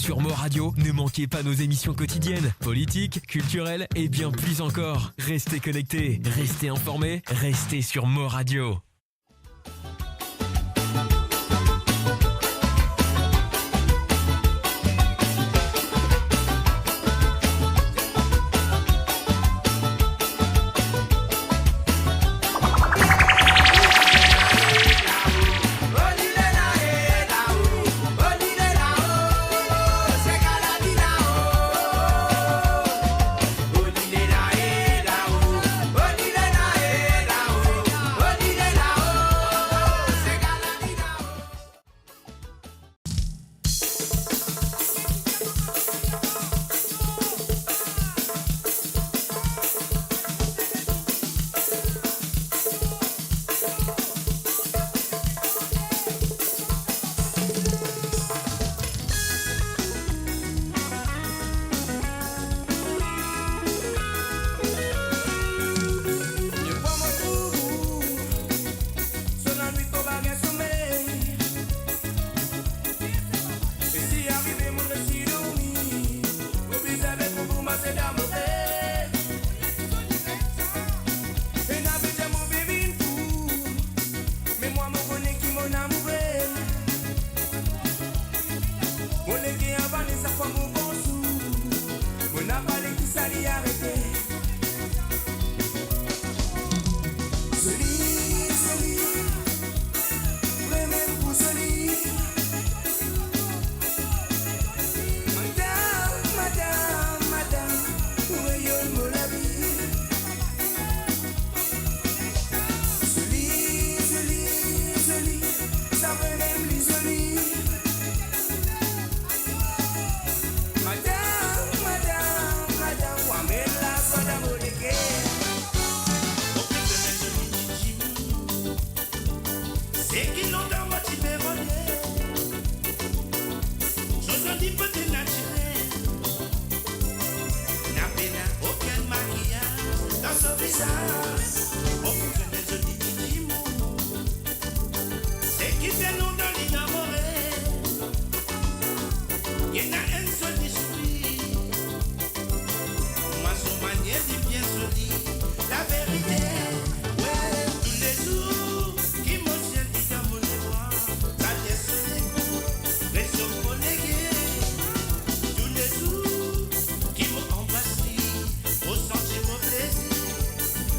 Sur Mo Radio, ne manquez pas nos émissions quotidiennes, politiques, culturelles et bien plus encore. Restez connectés, restez informés, restez sur Mo Radio.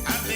Avec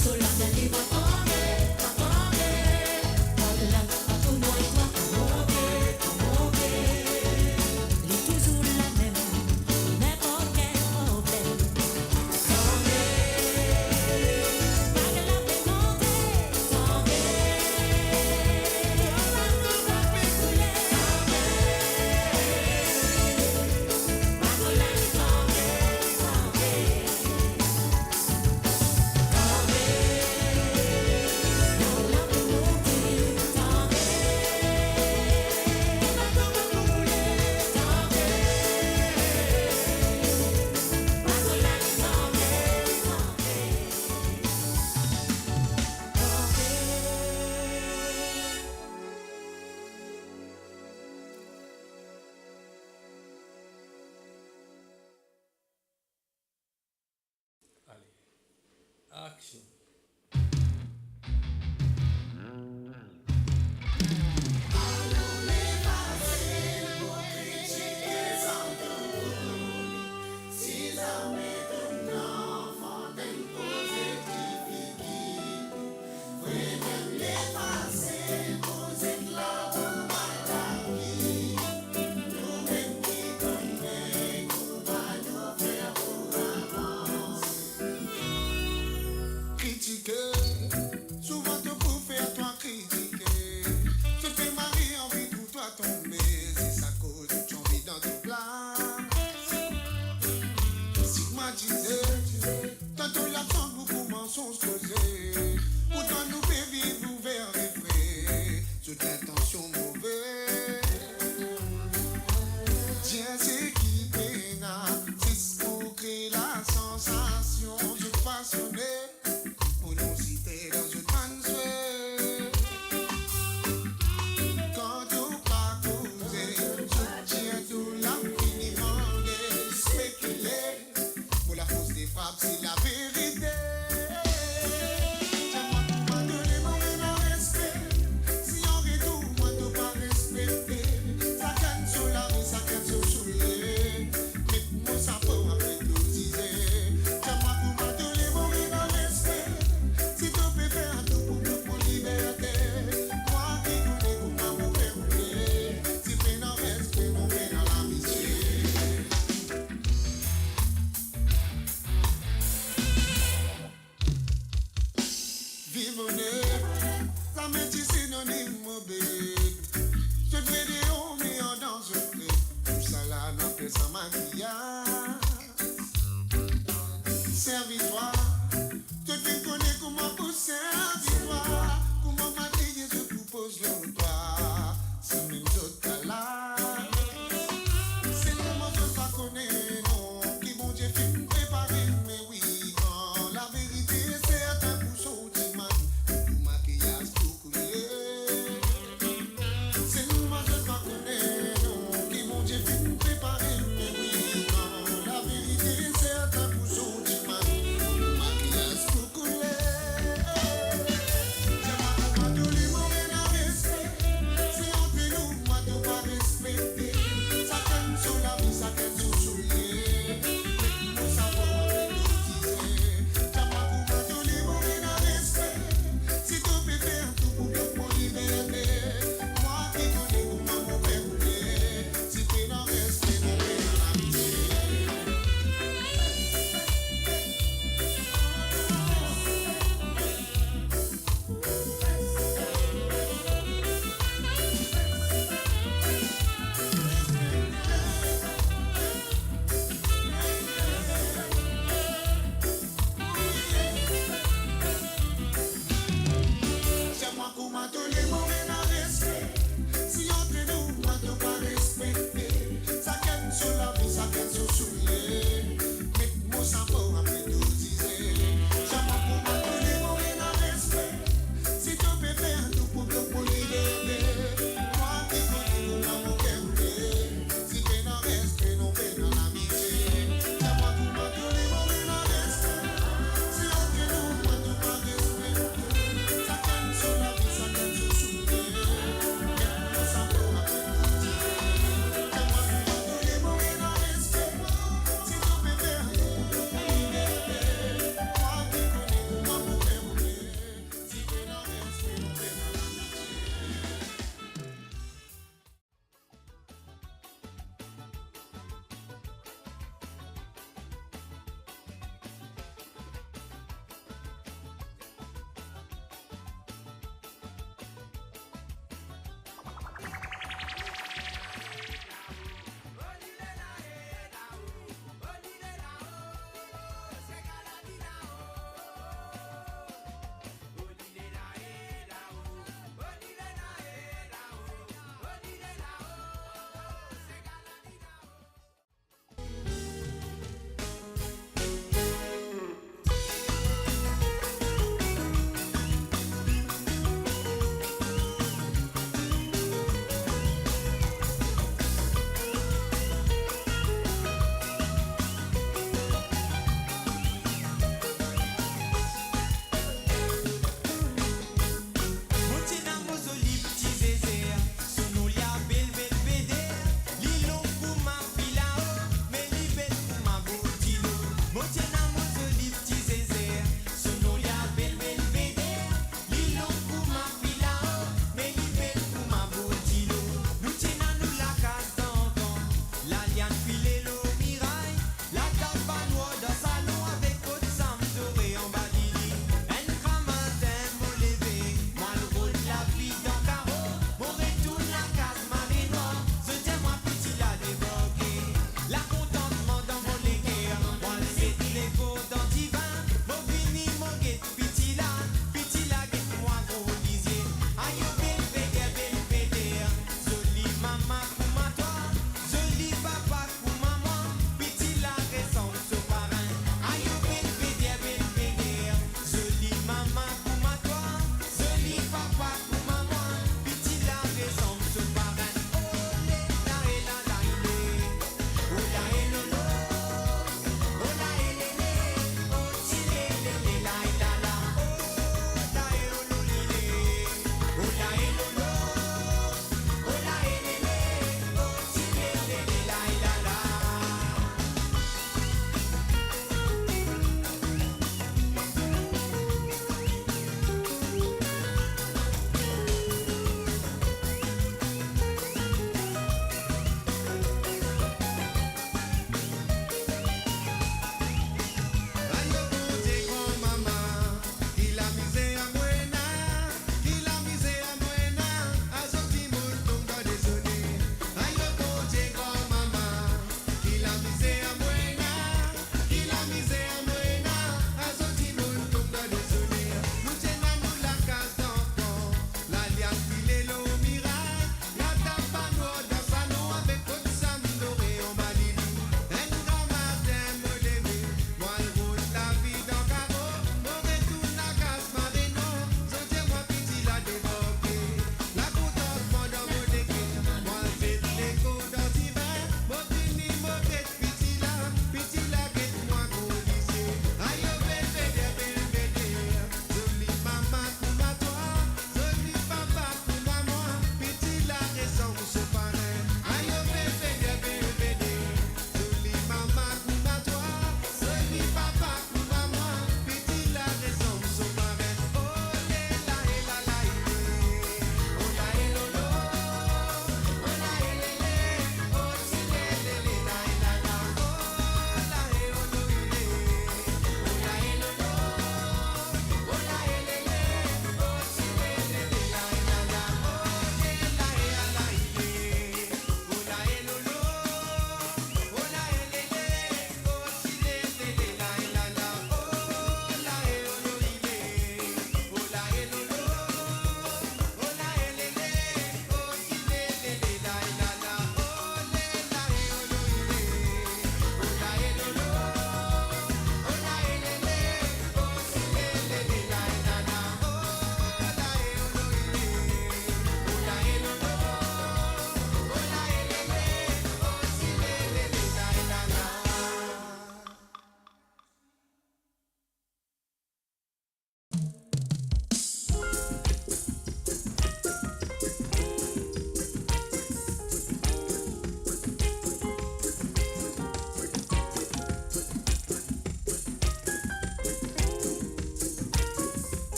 Sola action. Souvent te pour faire toi critiquer. Je fais Marie envie pour toi tomber. C'est sa cause que tu envie dans tout place. Stigmatisé, tantôt l'absence beaucoup mensonges causés. Pourtant nous fait vivre ouvert les frais. Toute l'intention mauvaise. Tiens c'est qui péna. C'est pour créer la sensation. Je passionné. Pour nous citer dans une mansouet. Quand tout pas causé, soutient tout l'infiniment spéculer. Pour la force des frappes, c'est la vérité. Tiens-moi pour moi de les moments dans respect. Si on retourne, moi de pas respecter. Ça canne sur la vie, ça canne sur soulever. Mais pour moi, ça peut après tout diser. Tiens-moi pour moi de les moments dans respect. Si tu peux faire tout pour liberté, moi qui connais comment vous faire rouler. Si tu dans respect, on fait dans l'amitié. Vivre ça me dit synonyme bête. Je fais des hauts, mais en dans un clé. Tout ça là, on appelle ça maquillage. Servitoire. Je te connais comment pousser un victoire. Comment m'attirer, je vous pose le toit. C'est même d'autres cas là. C'est comment je pas connais, non. Qui bon Dieu fait me préparer, mais oui, quand la vérité est certain pour sauter, man. Pour maquillage, tout couler. C'est comment je pas connais, non. Qui bon Dieu fait me préparer, mais oui, quand la vérité est certain pour sauter, man.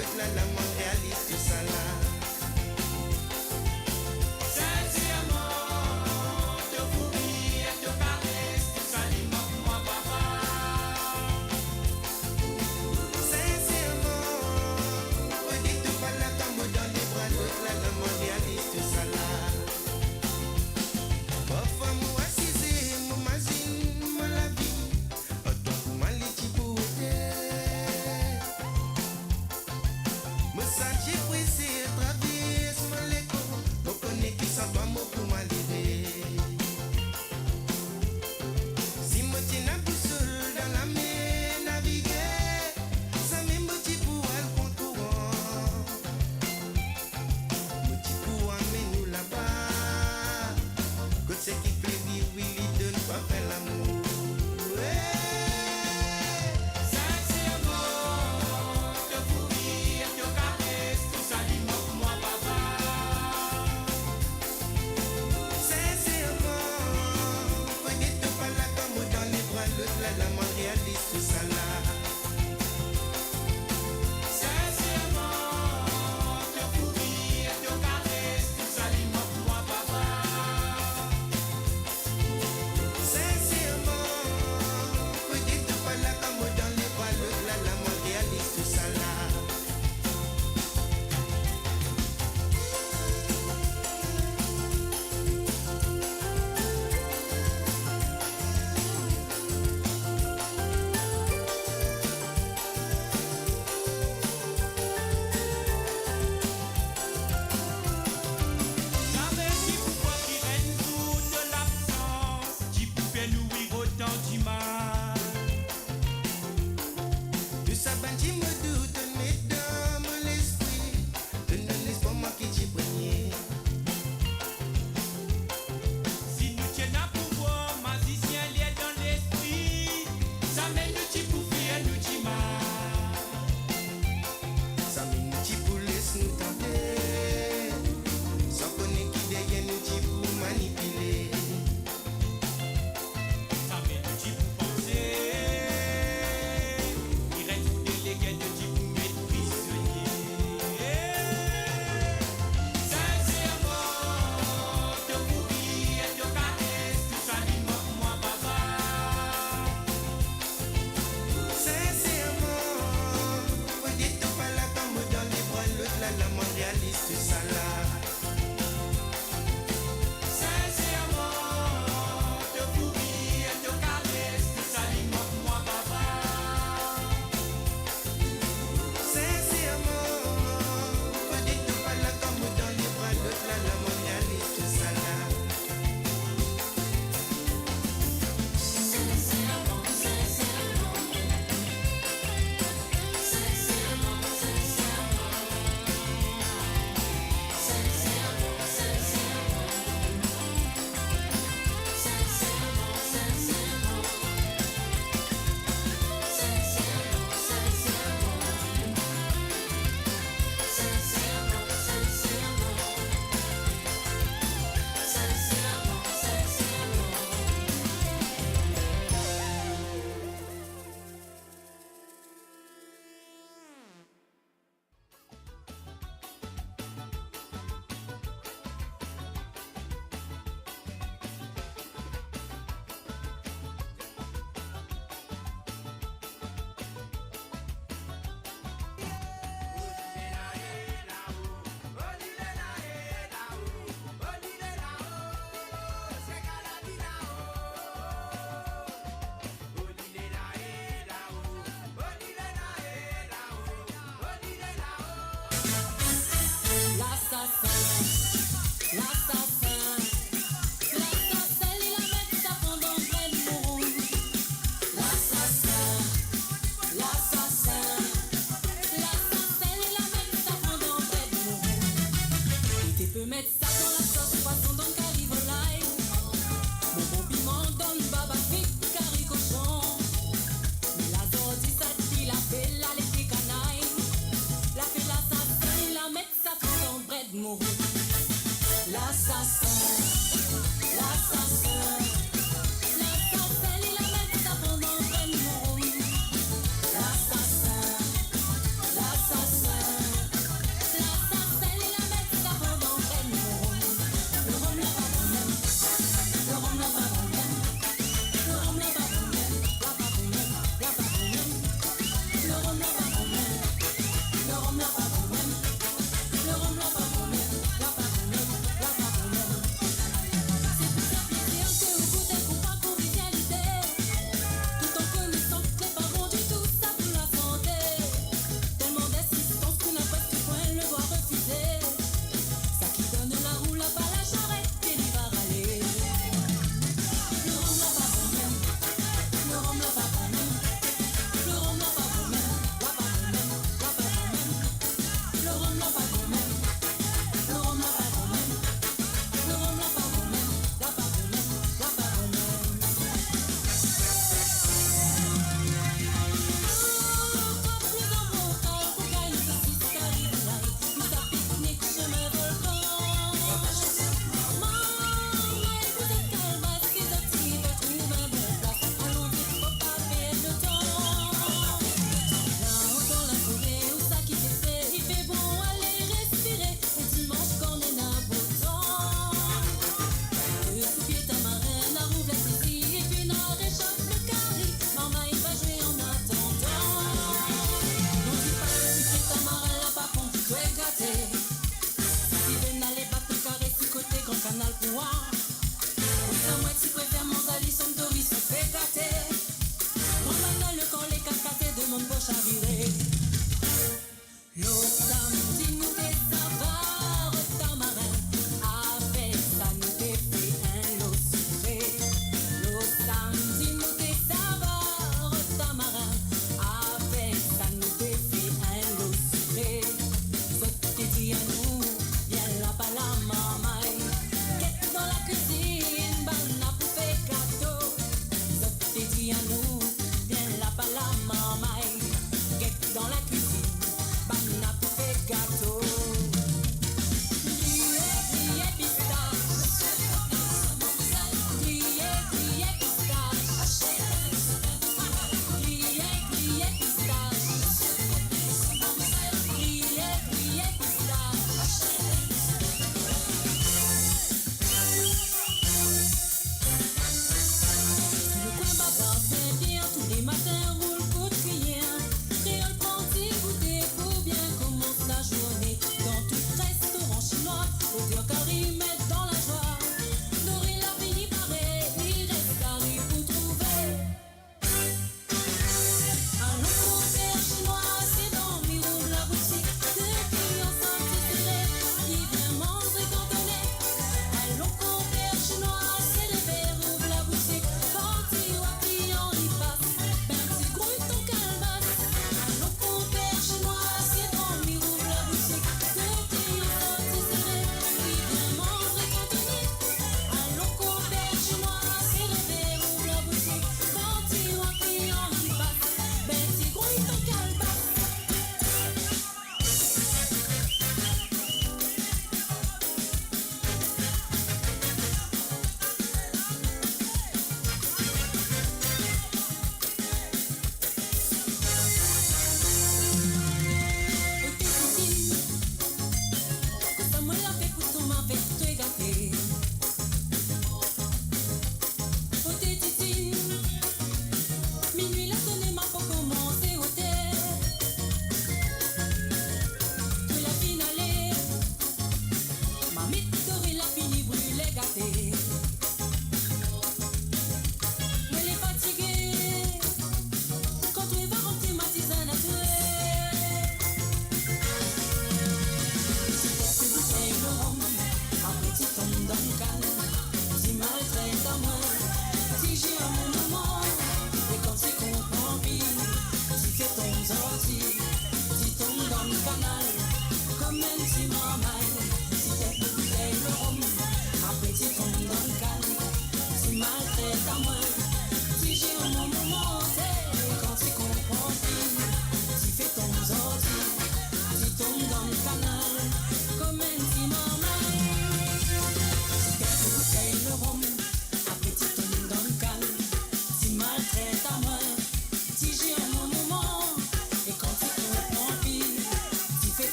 d'autres là, la monde réalise tout ça là. Sincèrement, te courir, te caresse, tout ça les moque moi papa. Sincèrement, redis tout pas là comme dans les bras d'autres là, la monde réalise tout ça là. Parfois moi assisé, moi imagine moi la vie, autant pour moi les petits beautés.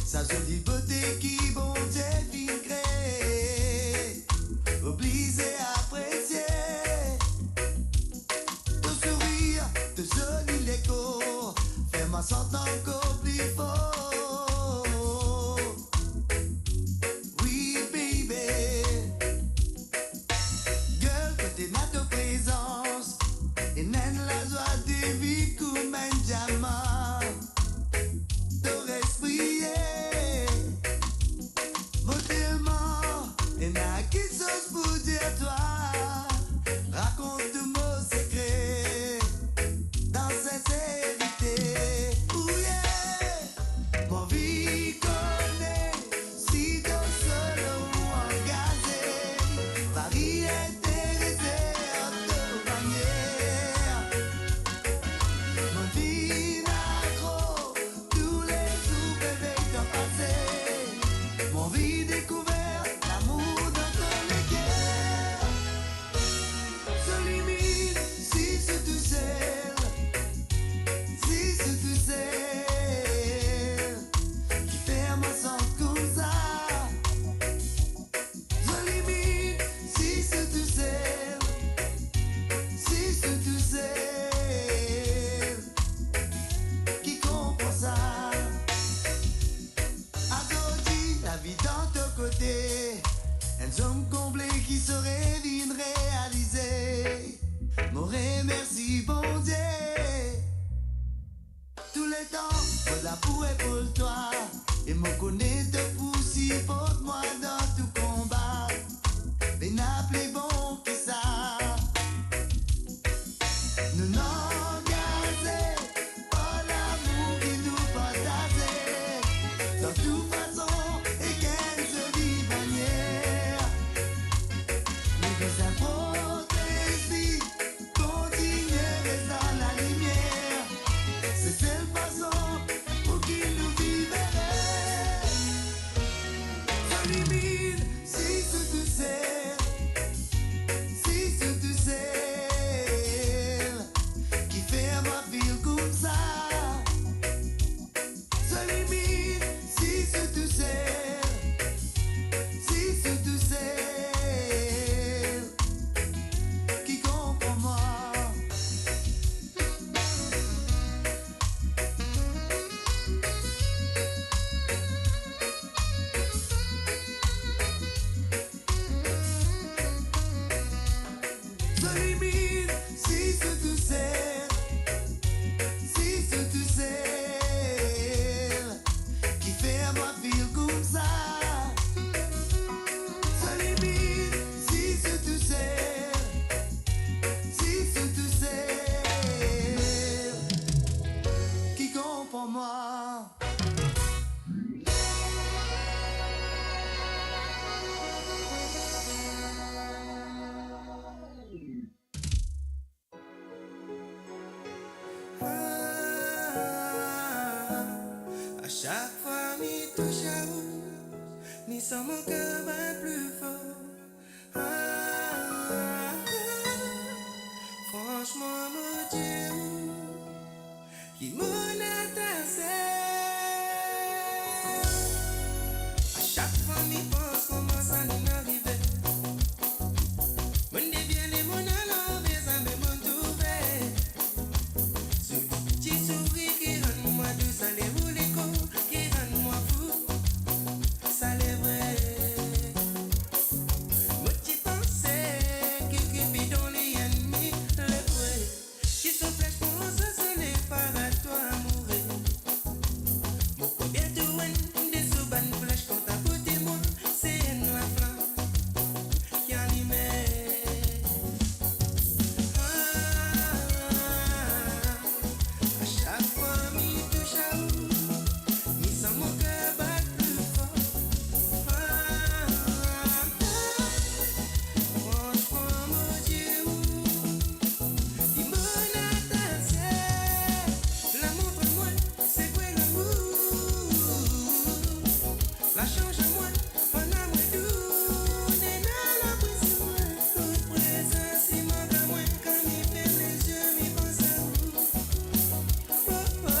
sa jolie beauté qui bon Dieu fin créer. Obligé à apprécier ton sourire, ton joli l'écho, fais-moi sentir encore plus fort. Oui, baby, girl, côté notre présence, et naine la joie de vivre comme un diamant. Ton esprit est modèlement, et n'a qu'une chose pour dire toi. Raconte de mots secrets dans sincérité. Oh yeah, mon vie connaît si ton solo engagé. Paris intéressé à te manière. Mon vie accro, tous les jours bébé t'ont passé. Mon vie découvert l'amour dans ton équerre. Se limite si c'est tout seul, si c'est tout seul, qui fait moi sentir comme ça. Se limite si c'est tout seul, si c'est tout seul, qui comprend ça. Aujourd'hui, la vie dans ton côté, un homme comblé qui serait d'une réaliser. M'aurait merci bon Dieu. Tous les temps, on la pourrait pour toi. Et me connaît de poussi pour moi dans tout combat. Mais n'a plus bon que ça. Nous n'engager pas l'amour qui nous partageait. Dans toute façon et qu'elle se dit manière. Mais des hypothèses, continuer dans la lumière. C'est seule façon pour qu'il nous vivrait. Sans limite, si c'est tout seul, si c'est tout seul, qui fait ma vie comme ça. Sans limite, si c'est tout seul, si c'est tout seul, qui comprend moi. Sans limite, si c'est tout seul, si c'est tout seul, qui fait moi vivre comme ça. Sans limite, si c'est tout seul, si c'est tout seul, qui comprend moi. À chaque fois, m'y touche à vous, ni sans mon cœur bat plus fort. Franchement, mon Dieu, qui m'en attaché. À chaque fois, m'y pense comment ça nous arrivait. Mon déviens les mon alors, mes amis m'ont trouvé. Ce petit sourire qui rend moi douce, ça les roule l'écho, qui rend moi fou, ça les vrai. Moi qui pensais que Cupidon les ennemis, les vrais, qui sont flèches pour ça, ce n'est pas à toi à mourir. Moi combien de win, des soubanes flèches quand à côté de moi, c'est une la flamme qui animait. À chaque fois, m'y touche à vous, m'y sent mon cœur bat plus fort. Franchement, mon Dieu, il m'en attaché. L'amour pour moi, c'est quoi l'amour? La change à moi, pendant moi tout, n'est dans la brise moi. Toute présence, il manque à moi, quand il ferme les yeux, m'y pense à vous. Oh, oh.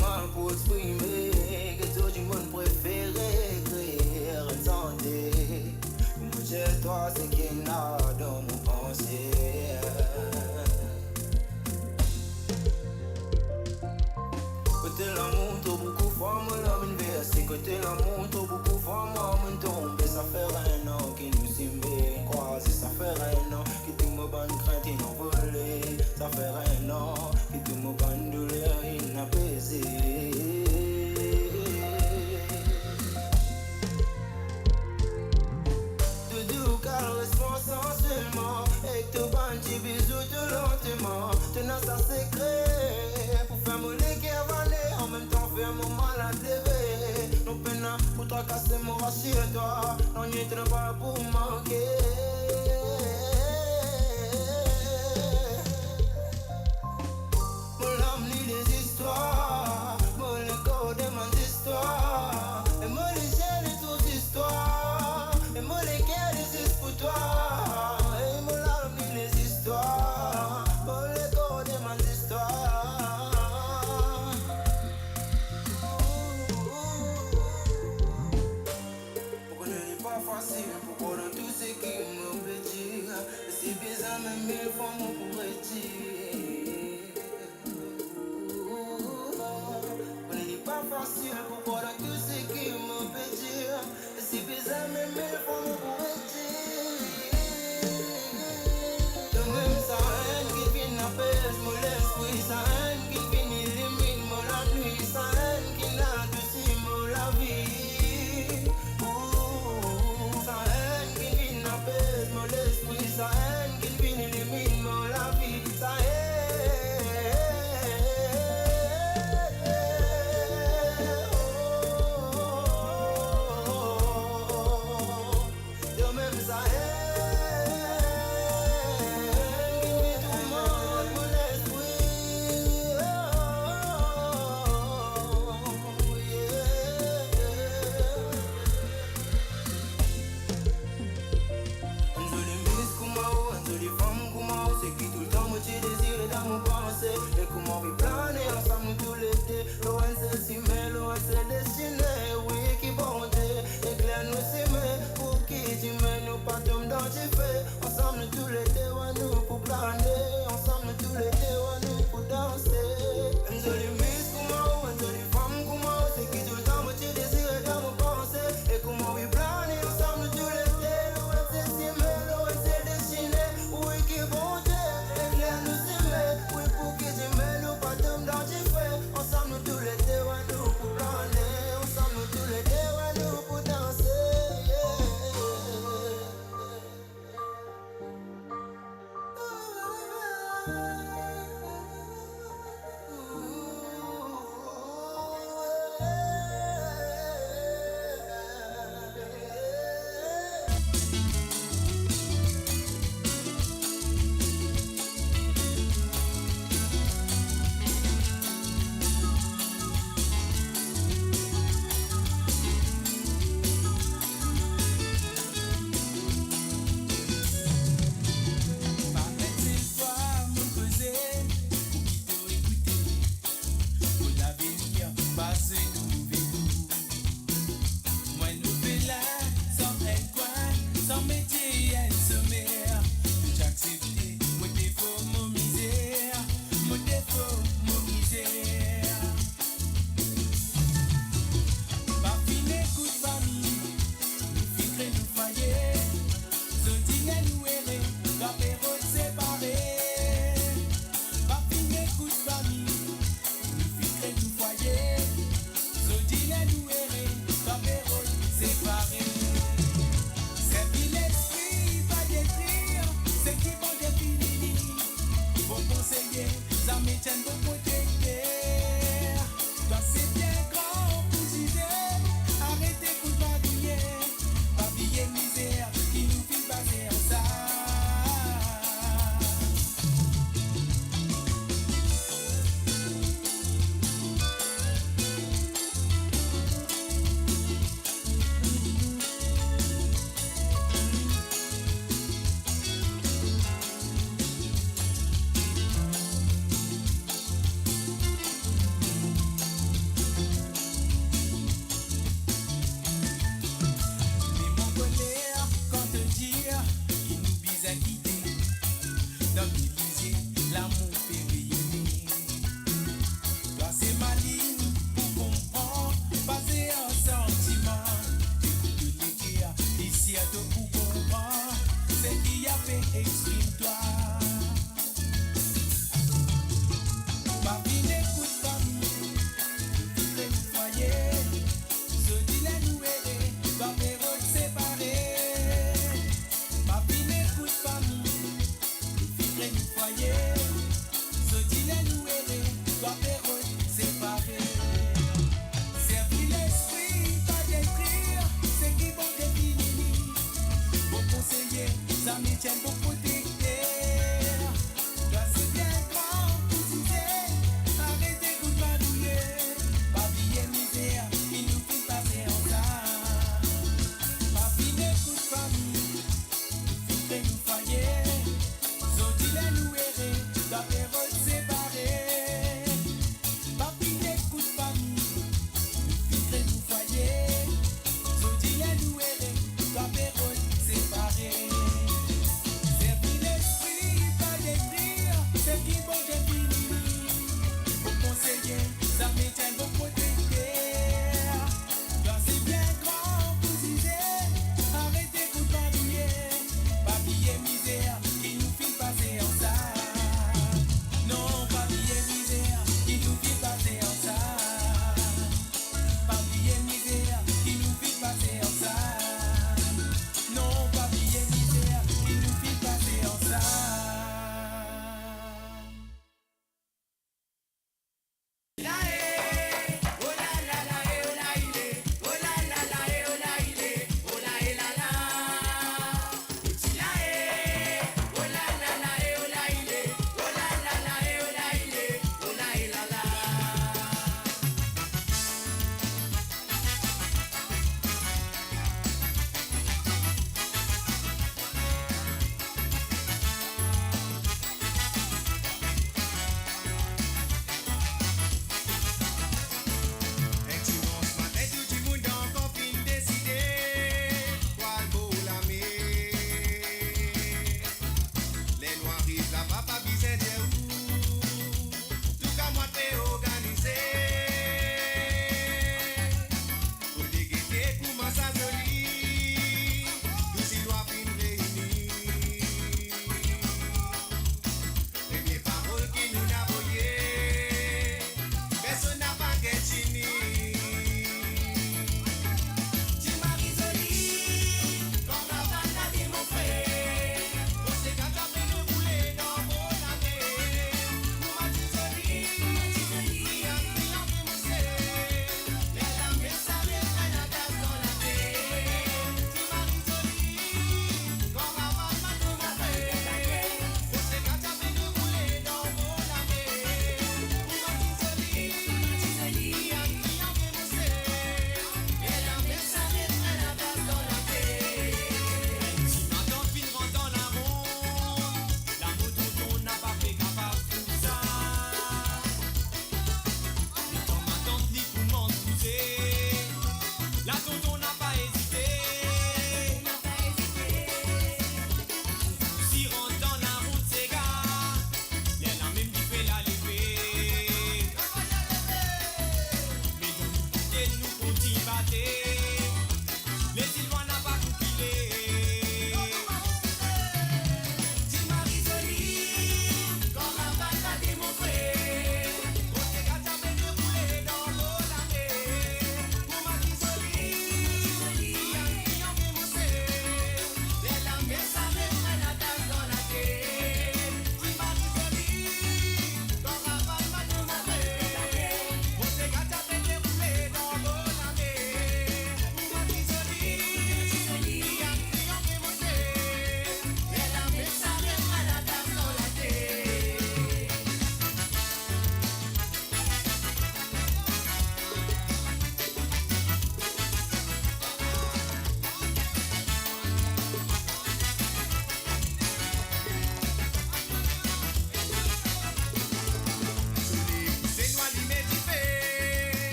mal pour exprimer que tout du monde préféré écrire une santé. Moi j'ai toi, c'est qu'il n'a dans mon pensée. Côté l'amour, t'as beaucoup fort, moi l'homme inversé. Côté l'amour, t'as beaucoup fort, moi mon tombé. Ça fait un an qui nous s'aimait croisé. Ça fait un an qui tout me bonne crainte inenvolée. Ça fait un an qui tout me bonne douleur inapaisée. Doudou car responsable seulement. Et que tout petit bisou tout lentement. Tenant ça secret pour faire mon équerre en même temps faire mon mal à TV. Non peine pour toi casser mon rassure-toi. Non n'y est pas pour manquer. Mon âme lit des histoires. Mon écho demande histoires. Et mon léger les toutes histoires. Et mon équerre des pour toi. Et mon âme lit les histoires. Mon écho demande histoires. Pour qu'on n'est pas facile, pour qu'on a tout ce qui me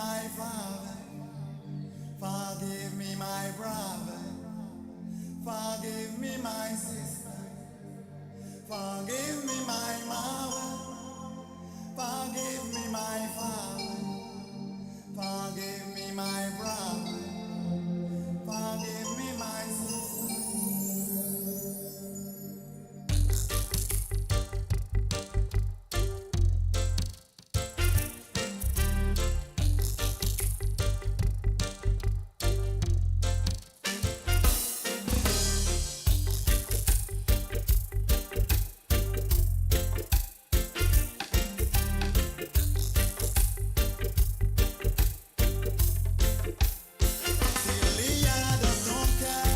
my father, forgive me my brother, forgive me my sister, forgive me my mother, forgive me my father, forgive me my brother, forgive me my sister. S'il y a dans ton cœur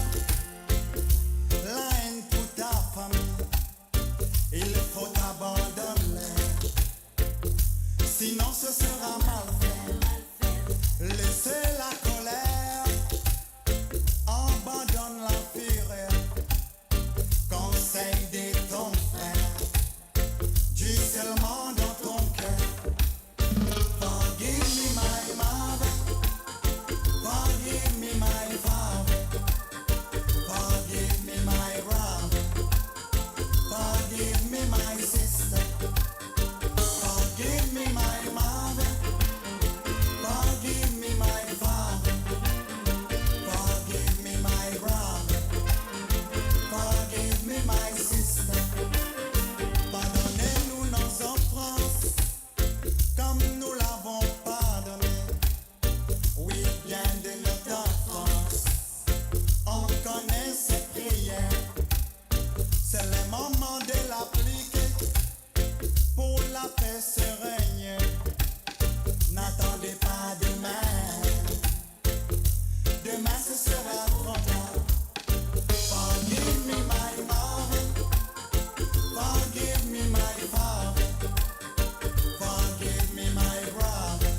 la haine pour ta famille, il faut abandonner, sinon ce sera mal fait. Laissez la colère, abandonne la fureur, conseille de ton frère, dis seulement dans ton cœur. Forgive me my mother, forgive me my father, forgive me my brother, forgive me my sister, forgive me my mother, forgive me my father, forgive me my brother, forgive me my sister. Pardonnez-nous nos offenses comme nous l'avons pardonné. Oui, bien de notre enfance, on connaît ces prières. C'est le moment de l'appliquer pour la paix se règne. N'attendez pas demain, demain ce sera trop tard. Forgive me my mother, forgive me my father, forgive me my brother,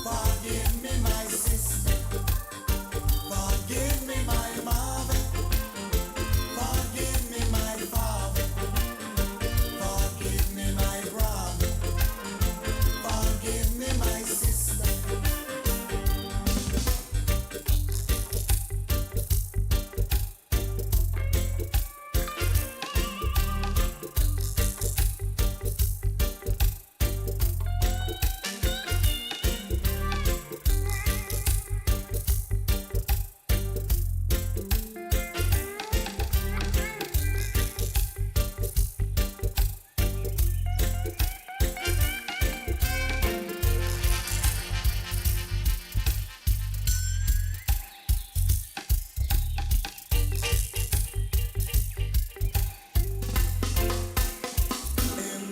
forgive me my sister, forgive me my mother, forgive me my father, forgive me my brother, forgive me my sister.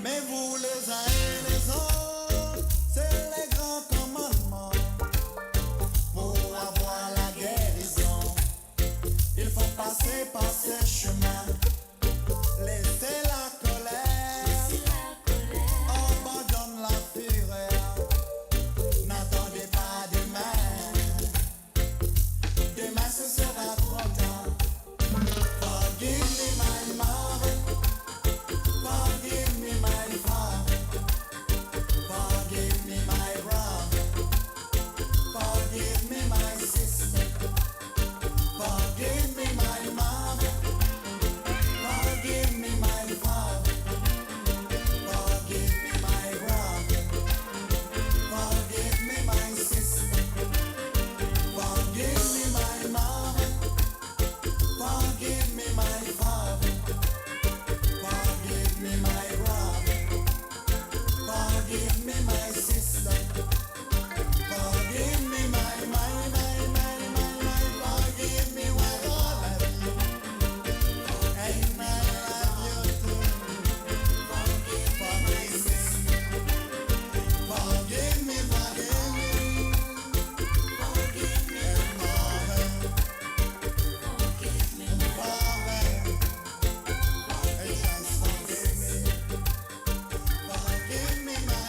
Aimez-vous les uns et les autres, c'est les grands commandements. Pour avoir la guérison, il faut passer par ces chemins. Laissez la colère, abandonne la fureur. N'attendez pas demain, demain ce sera trop tard. Forgive me my mother, forgive me my father, forgive me my brother, forgive me my sister, forgive me my mother, forgive me my father, forgive me my brother, forgive me my sister, forgive me my mother, forgive me my father, forgive me my brother, forgive me my sister, forgive me my, forgive me what all of you, and I love you too. Forgive my sister, forgive me, forgive me, forgive me, Father, forgive me, Father, just forgive me, forgive me my,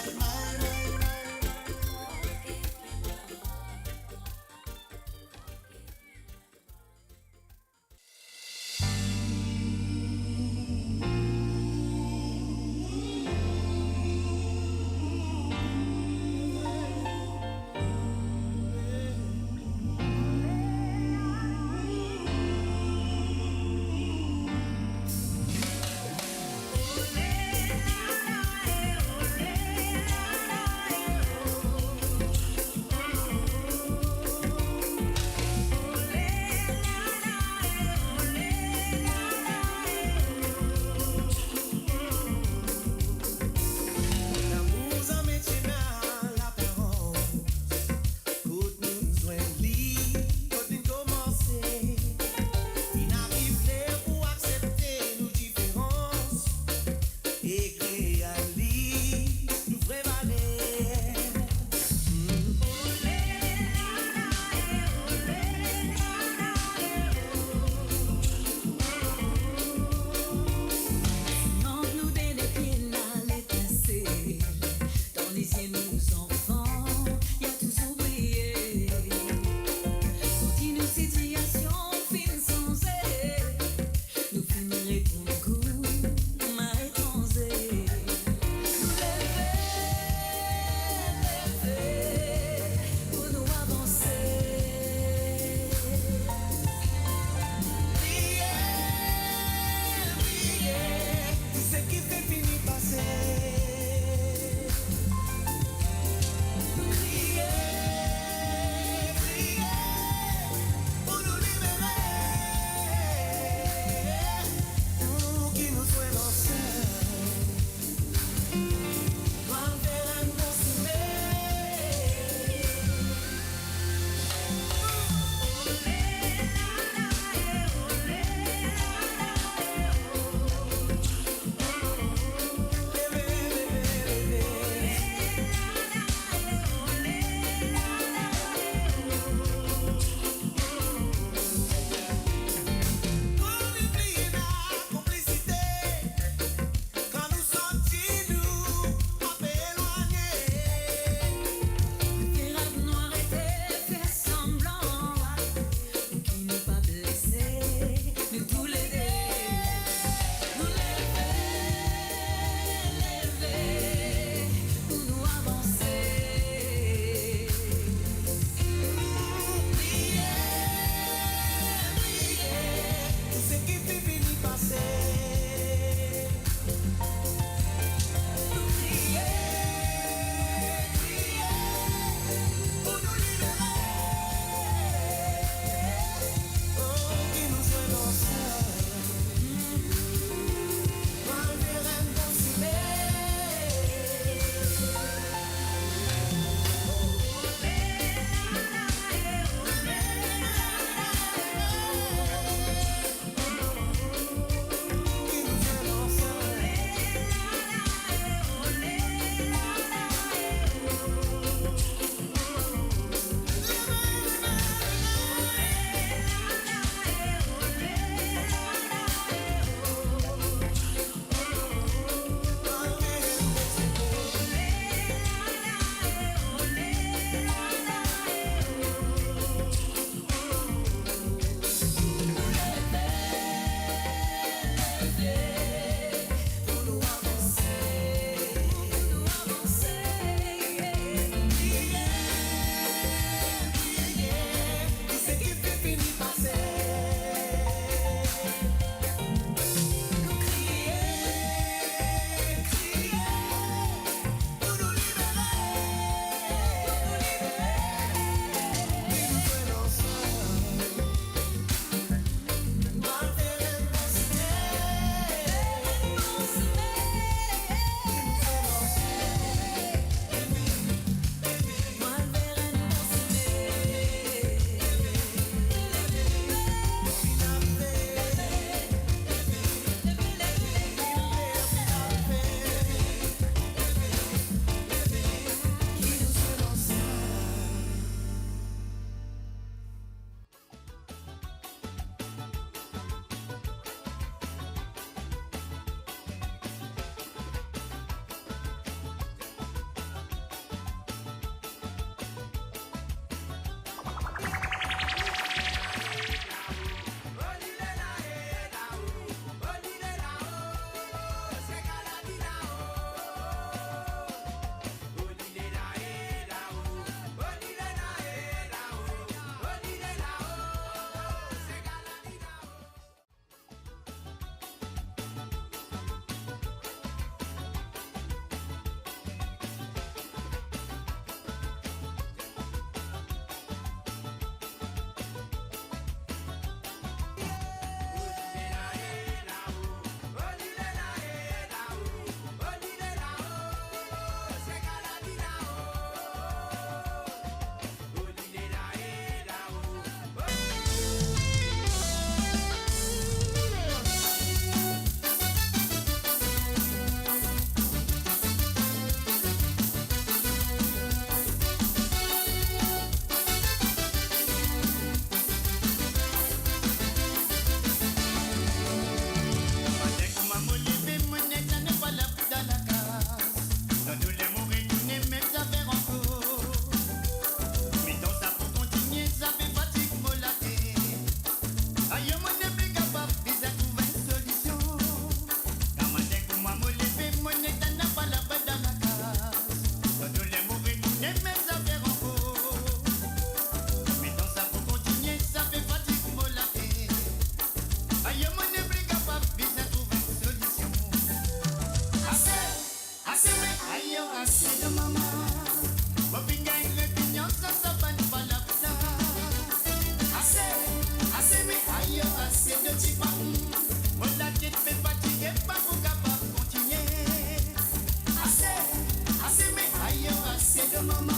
de maman.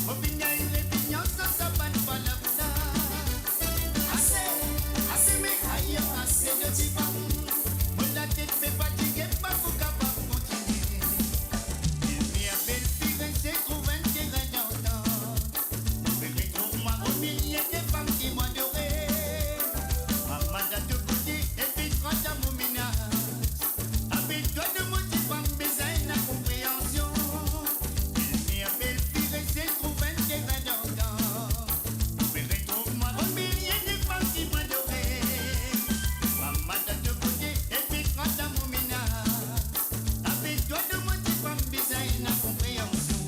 Au pinga il est pignon, ça s'abonne pas la puta. Assez, mais aïe, assez de tipa. Mon la tête fait fatiguer, pas pour capable continuer. Il m'y a belle fille, c'est trouve un terrain d'entente. Mon bébé trouve moi au milieu des femmes qui m'adoraient. Maman d'a de côté, et puis trois à mon ménage. Avec toi de mon petit femme, besoin de compréhension. Il m'y a belle fille, c'est trouve un terrain d'entente. Mon bébé trouve moi au milieu des femmes qui m'adoraient. Maman d'a de côté, et puis trois à mon ménage. Avec toi de mon petit femme, besoin de compréhension.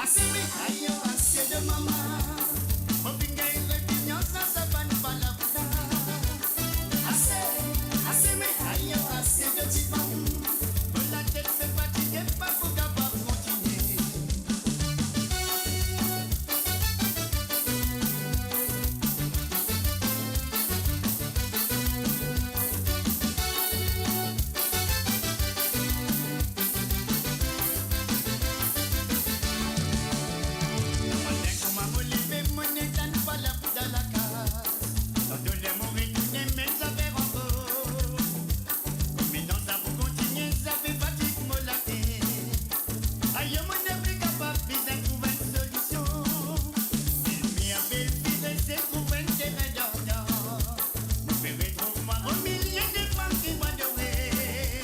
Assez, mais aïe, assez de maman. Mon pinga il est pignon, ça s'abonne pas la puta. Assez, mais aïe, assez de tipa. Mon la tête fait fatiguer, pas pour capable continuer. Monnaie comme un molevé, monnaie donne pas la puta la case. Dans tous les mots retournés, mais ça fait encore. Comme dans ça vous continuez, ça fait fatigue me la tête. Aïe, mon n'est plus capable, mais ça trouve une solution. Il m'y a belle fille, c'est trouver un terrain d'entente. Mon bébé trouve moi au milieu des femmes qui m'adoraient.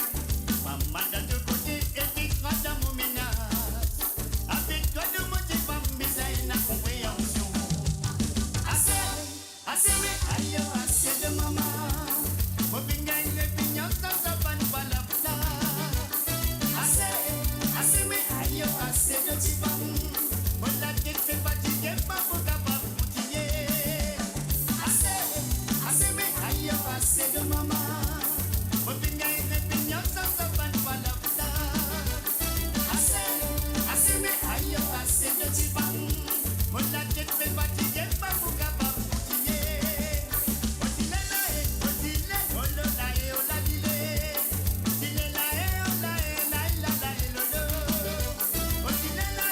Maman d'un de côté, et puis trois dans mon ménage. Avec toi de mon petit femme, mais ça y est, la compréhension. Assez, mais aïe, assez de maman. Mon pinga il est pignon, ça s'abonne pas la puta. Assez, mais aïe, assez de tipa. Mon la tête fait fatiguer, pas pour capable continuer. Assez, mais aïe, assez de maman. Mon pinga il est pignon, ça s'abonne pas la puta. Assez, mais aïe, assez de tipa. Mon la tête fait fatiguer, pas pour capable continuer. Otile la oh lo la oh la dile. Otile la oh la la la lolo. Otile la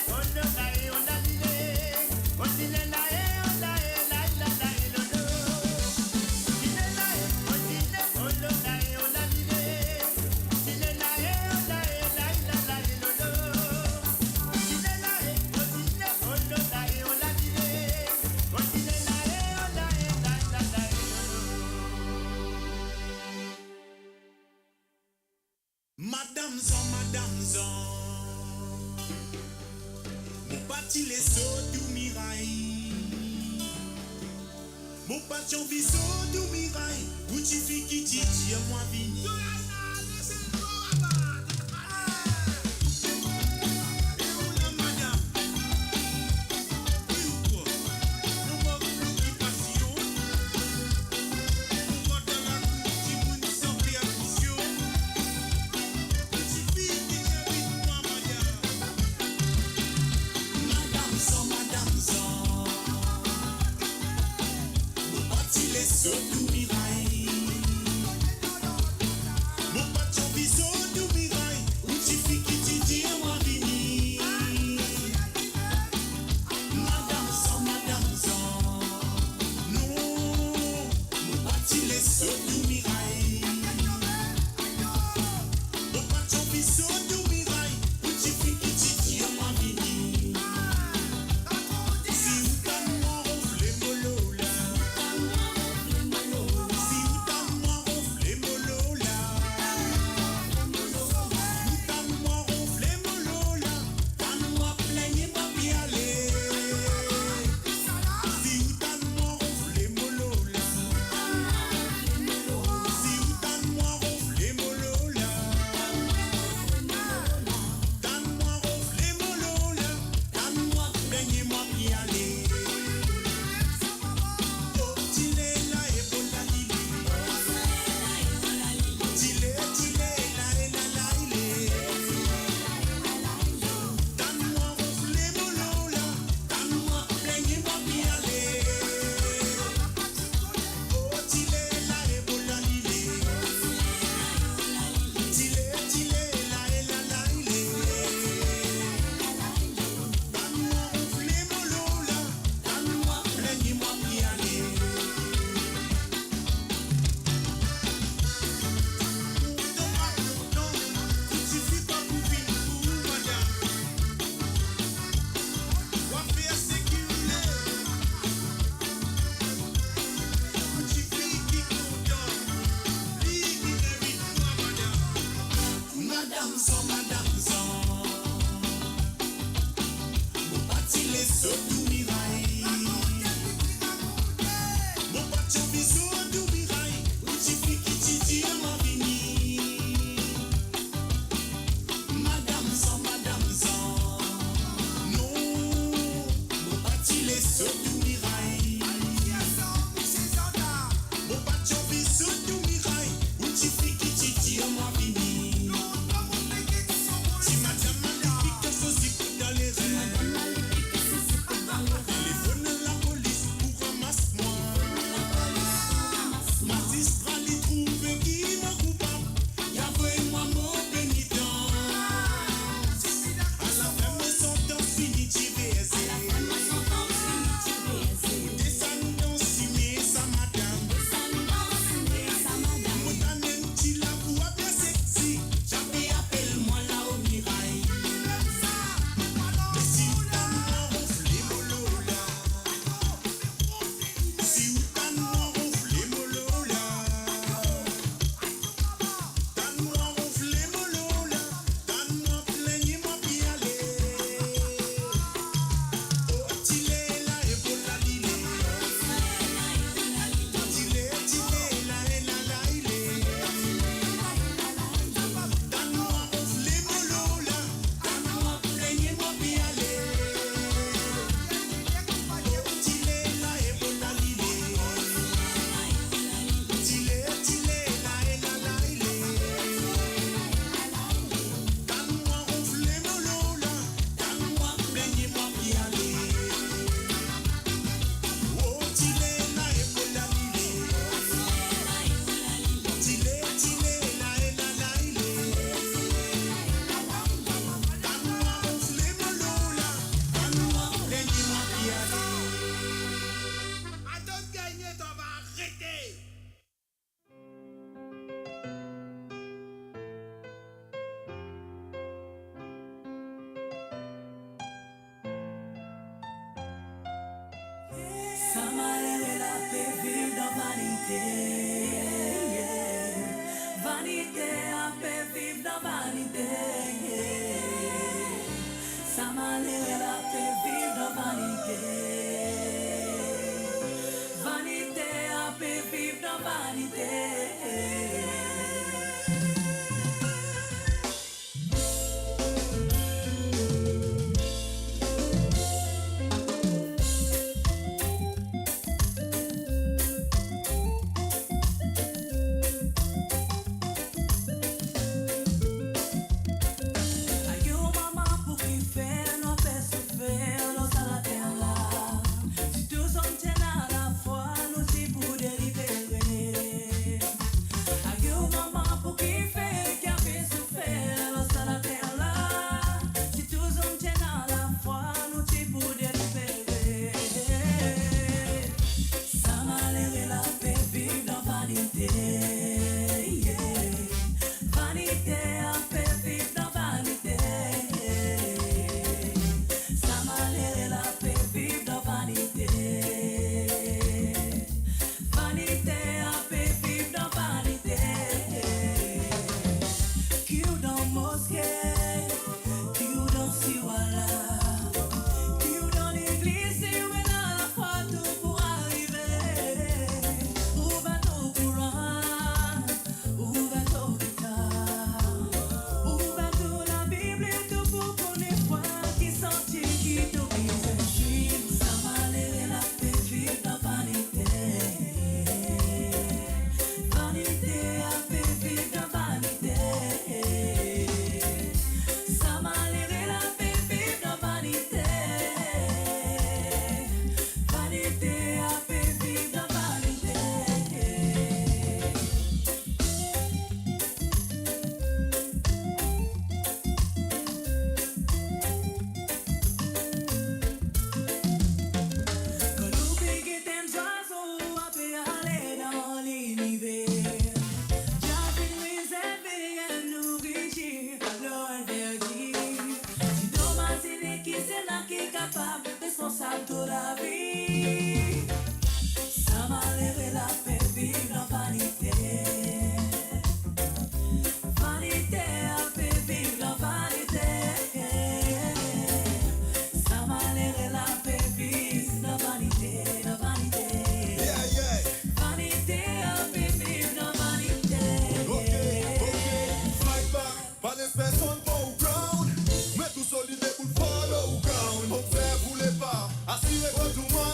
oh lo la oh la dile. Otile la oh la la lolo. Otile la oh lo la oh la dile. Otile la oh la la lolo. Otile la oh lo la oh la dile. Otile la oh la la lolo. Madame Zon, mon parti les sauts du mirail. Mon parti en viso du mirail. Où tu fais qui dit, moi vini. Madame Zon, mon parti les sauts du mirail. Mon parti en viso du mirail. Où tu fais qui dit, moi vini. Madame Zon, non, mon parti les sauts du mirail. Mon parti en viso du mirail. Où tu fais qui dit, moi vini. Si ou tan moi rouvre les molos là. vanité. Vanité a fait vivre dans vanité. Sa manière a fait vivre dans vanité. Vanité a fait vivre dans vanité. Assurez-vous tout le monde.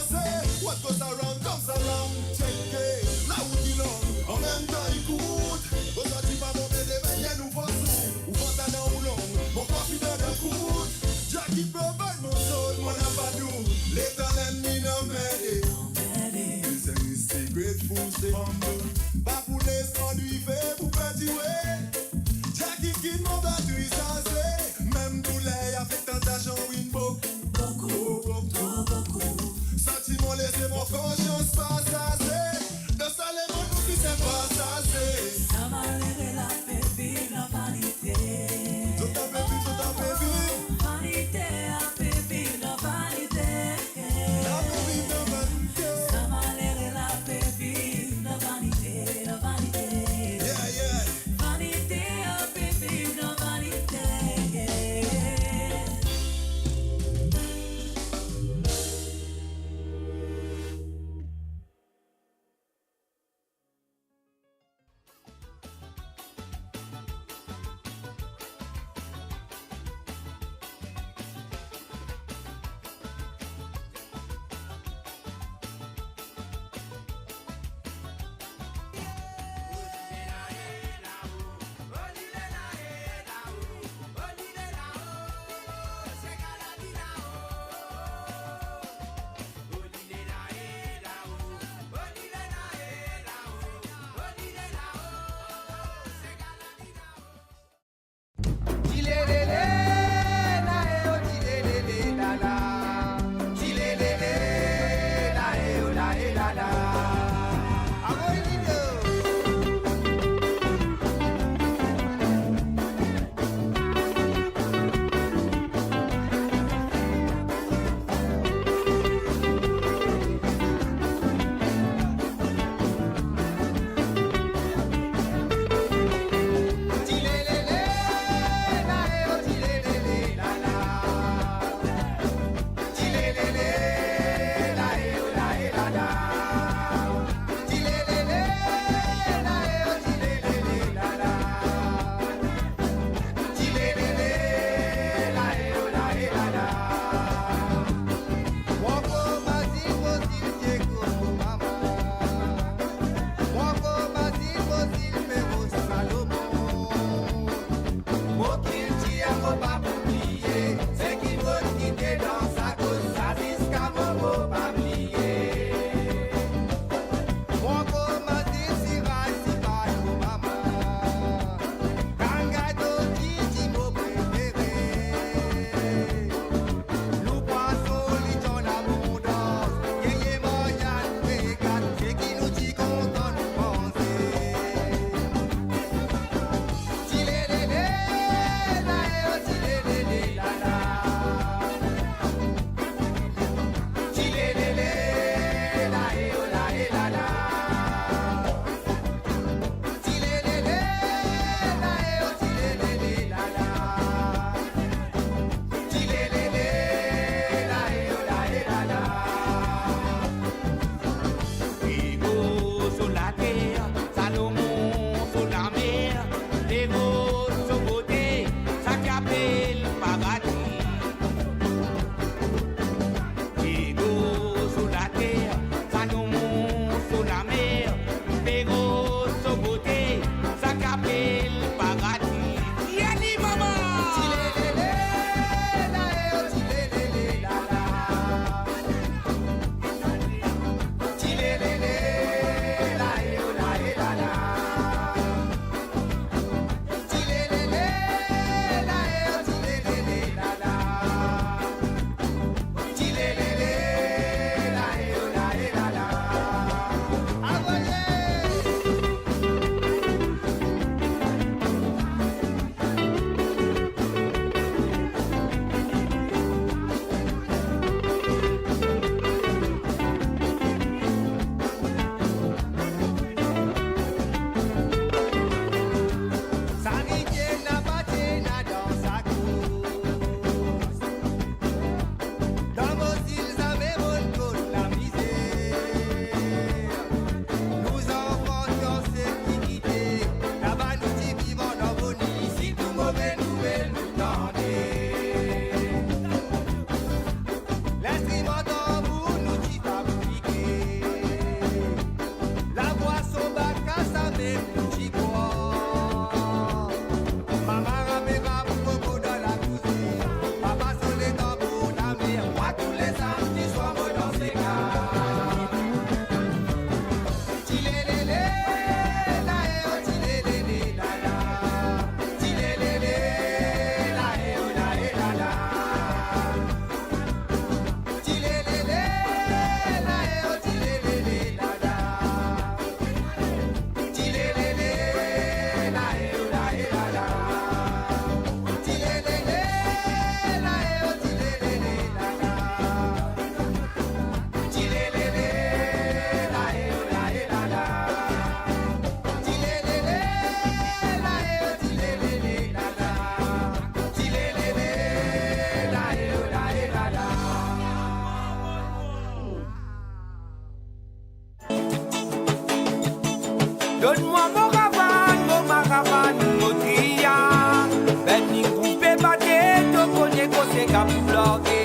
battre, to connais qu'on s'est capuloré.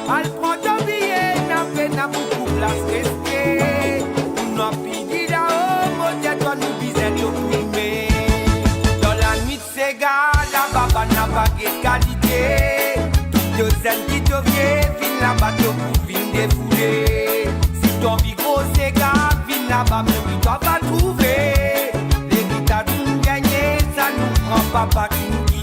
Al prend ton billet, n'a fait n'a beaucoup place rester. N'a pidi là-haut, mon Dieu, toi nous bisous au primé. Dans la nuit de Sega, la baba n'a pas de qualité. Toutes deux ailes qui te viennent, viennent là-bas pour venir défouler. Si ton vie gros Sega, viens là-bas, mais oui, toi vas trouver. L'héritage nous gagné, ça nous prend papa qui nous quitte.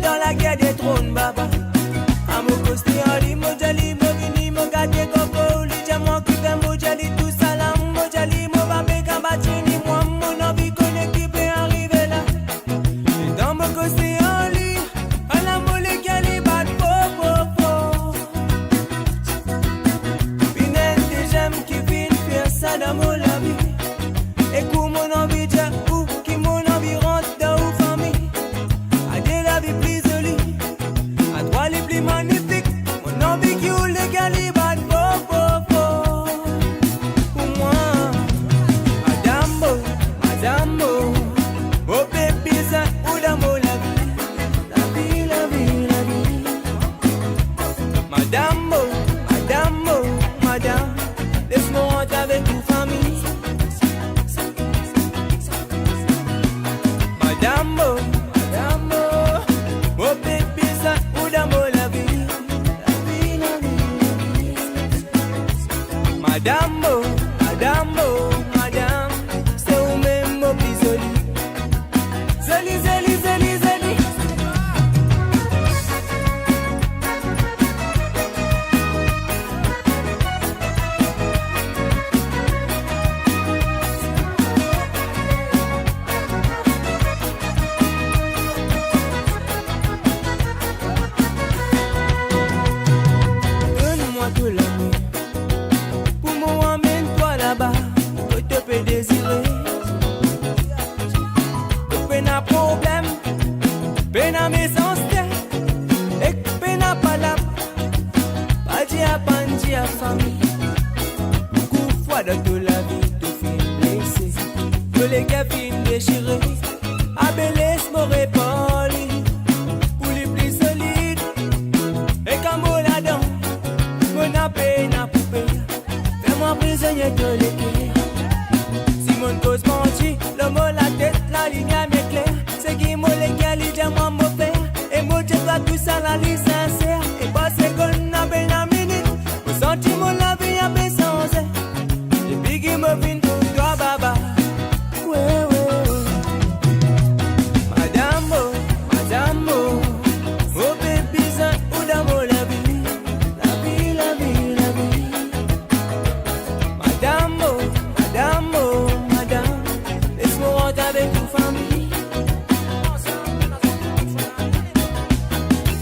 Dans la guerre des trônes, baba. Amo kosti ali mojali mogini mogade koko li jamwa kipe mojali tout salam mojali mo babe kabatini moi mon envie connaît qui peut arriver là. Et dans mon kosti ali à la mole kali bat po. Pinen de j'aime qui vient faire ça dans mon la vie. Et pour mon envie de ou qui mon envie rentre dans ou famille. Pena me sanste, ek pena palap, Padi a pandi a famille. Beaucoup fois dans toute la vie, tout fin blessé. Tous les gars fin déchirés, Abelès m'aurait parlé. Pour les plus solides, et comme on l'a dans, mon appel n'a poupée. Fais-moi prisonnier de l'équilibre. Si mon cause menti, le mot la tête, la ligne m'éclaire. C'est qui m'a les gars, les diamants m'ont fait. Et moi, je dois tout ça, la vie sincère. Et pas seconde, n'a pas la minute. Au sentiment, la vie a pas sans air. Depuis qu'il me vient pour toi, baba. Ouais, ouais, ouais. Madame, oh baby, ça, ou d'amour, la vie. La vie, la vie, la vie. Madame, laisse-moi rentrer avec toute famille.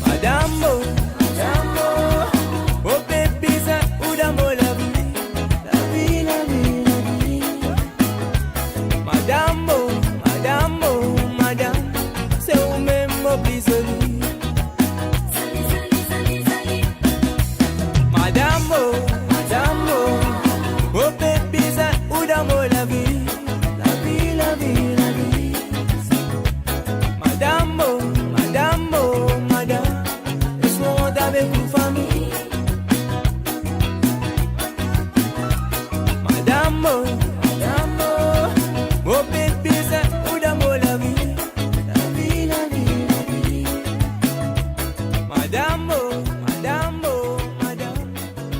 Madame, oh baby, ça, ou d'amour, la vie. La vie, la vie, la vie. Madame, c'est vous-même, mon plus joli. Madame, oh baby, ça, ou d'amour, la vie. La vie, la vie, la vie. Madame, laisse-moi rentrer avec une famille. Madame, oh baby, ça, ou d'amour, la vie. La vie, la vie, la vie. Madame,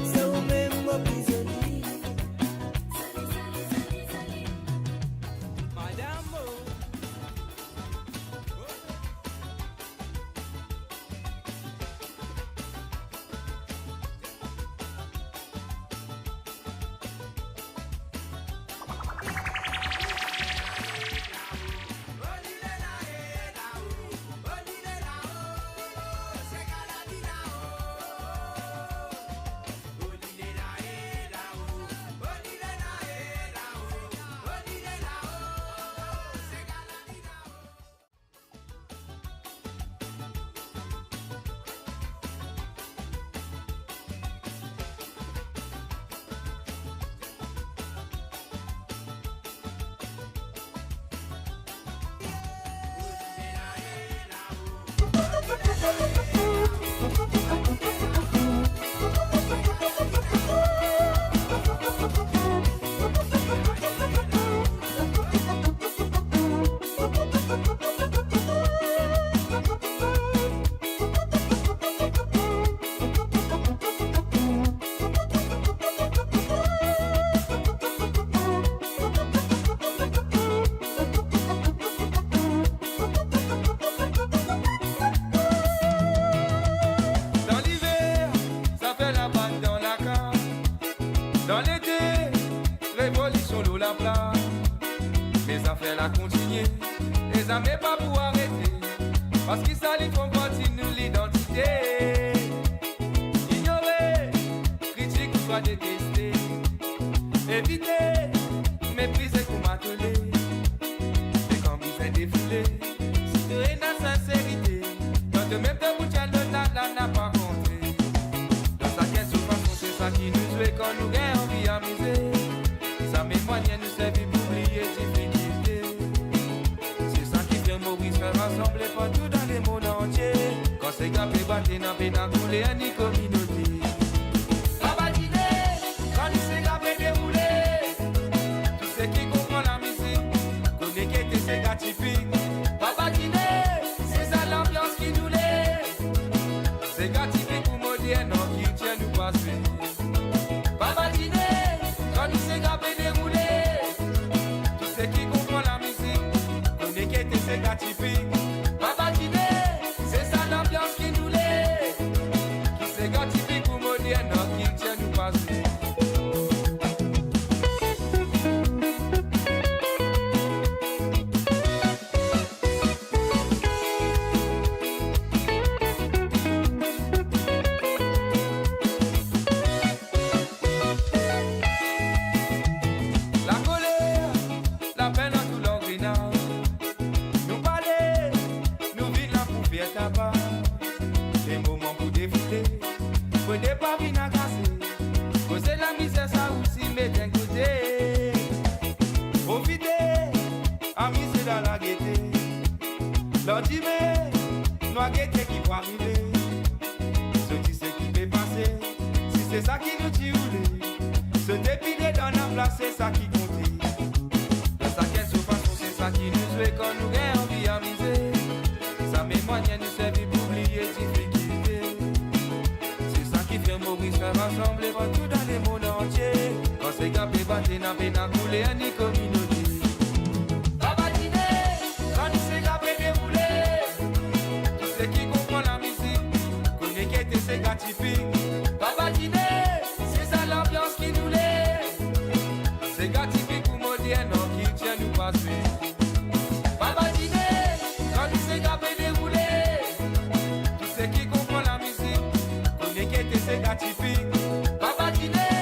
c'est vous-même, mon plus joli. Madame, Dans l'hiver, ça fait la panne dans la cave. Dans l'été, révolution l'eau la place. Mes affaires la continuer, les amis pas pour arrêter. Parce qu'ils s'allient font partie de l'identité. Ignorer, critique ou soit détester. Éviter, mépriser ou m'atteler. C'est quand vous faites défiler, c'est de la sincérité. Quand de même temps, vous tiens le n'a pas compté. Dans sa caisse ou façon, c'est ça qui nous jouait quand nous gagnons envie amuser. Ça mémoire nous servit pour oublier difficulté. C'est ça qui vient Maurice faire rassembler partout dans les mondes entiers. Quand c'est gars fait battre dans pénal couler à ni communauté. Babadiner, quand il s'est gars fait dérouler. Tout ce qui comprend la musique, connaît qui était ces gars typiques. Babadiner, c'est ça l'ambiance qui nous l'est. C'est gars typiques ou modernes qui tiennent nous passer. Babadiner, quand il s'est gars fait dérouler. Tout ce qui comprend la musique, connaît qui était ces gars typiques. Babadiner, c'est ça l'ambiance qui nous l'est. Qui c'est gars typiques ou modernes qui tiennent nous passer. n'a pas les moments pour défouler. Prenez pas bien à casser. Causer la misère, ça aussi, mais d'un côté. Profitez, amis, c'est dans la gaieté. L'ordimé, nous a gaieté qui va arriver. Ce qui c'est qui peut passer. Si c'est ça qui nous tue, ce dépiler dans la place, c'est ça qui compte. Dans sa quelle façon, c'est ça qui nous fait quand nous gagnons envie amuser. Sa mémoire nous servit pour oublier difficulté. C'est ça qui fait Maurice faire rassembler partout dans les mondes entiers. Quand c'est gapé, battre, n'a pas coulé, ni communauté. Baba dîner, quand nous c'est gapé déroulé. Tout ce qui comprend la musique, connaît qu'est c'est gars typique. Baba dîner, c'est ça l'ambiance qui nous l'est. C'est gars typique ou moderne, qui tient nous pas suivre. Baba dîner, quand nous c'est gapé déroulé. Tout ce qui comprend la musique, connaît qu'est c'est gars typique. Baba dîner,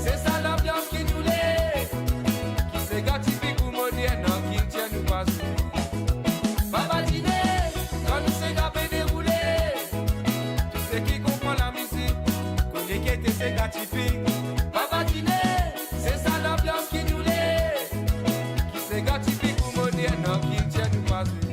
c'est ça l'ambiance qui nous l'est. Qui c'est gars typique ou moderne, qui tient nous pas suivre. Baba dîner, quand nous c'est gapé déroulé. Tout ce qui comprend la musique, connaît qu'est c'est gars typique. Baba dîner, c'est ça l'ambiance qui nous l'est. Qui c'est gars typique ou moderne, qui tient nous pas suivre.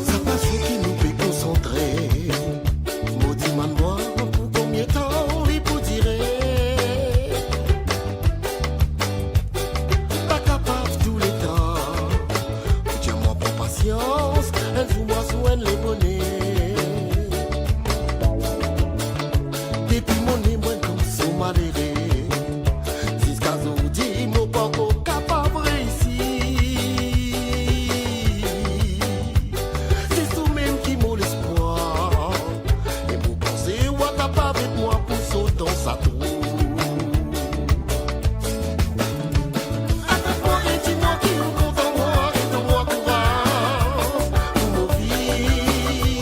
Ça passe faut qu'il nous peut concentrer. Maudit man bois, pour combien de temps il peut tirer. Pas capable tous les temps. Tiens-moi pour patience, un jour moi soigne les bonnets. Depuis mon nez, moi comme son maléré. Jusqu'à aujourd'hui, mon pas capable réussir. C'est sous même qui m'a l'espoir. Et vous pensez, ou t'as pas avec moi pour sauter dans sa trou. Attends-moi et dis-moi qui nous compte en moi, et donne-moi courage pour mon vie.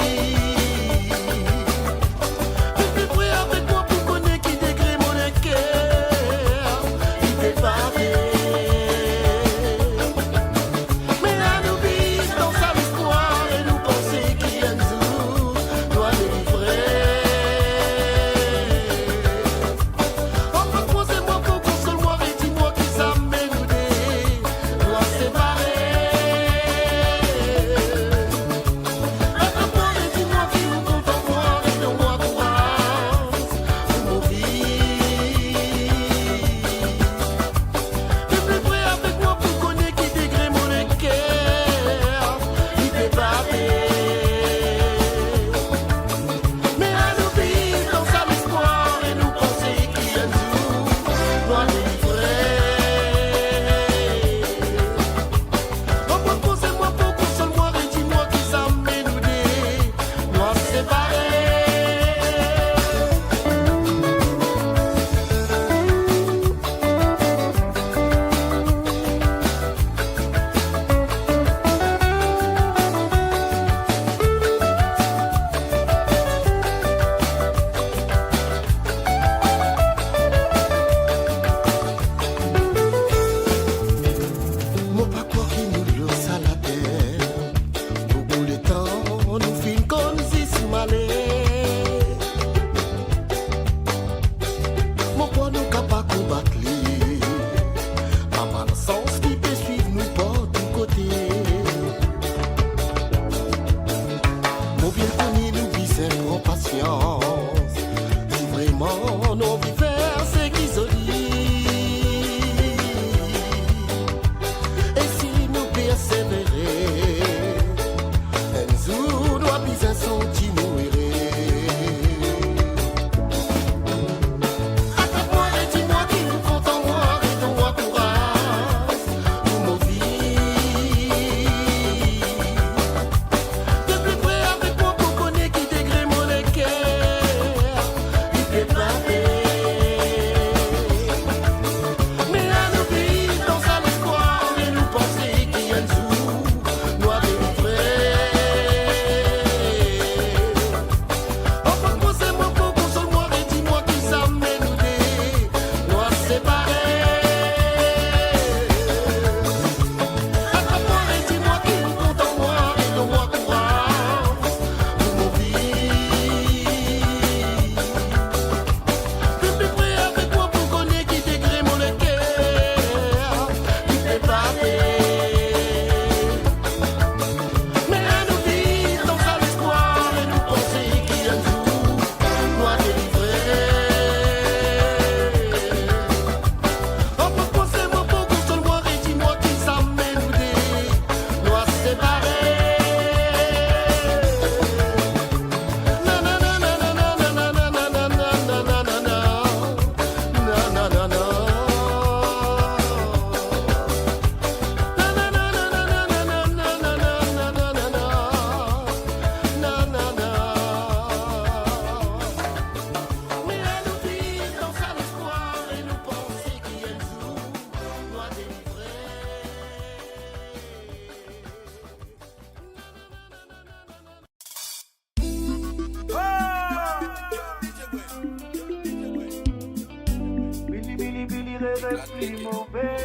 plus mauvais.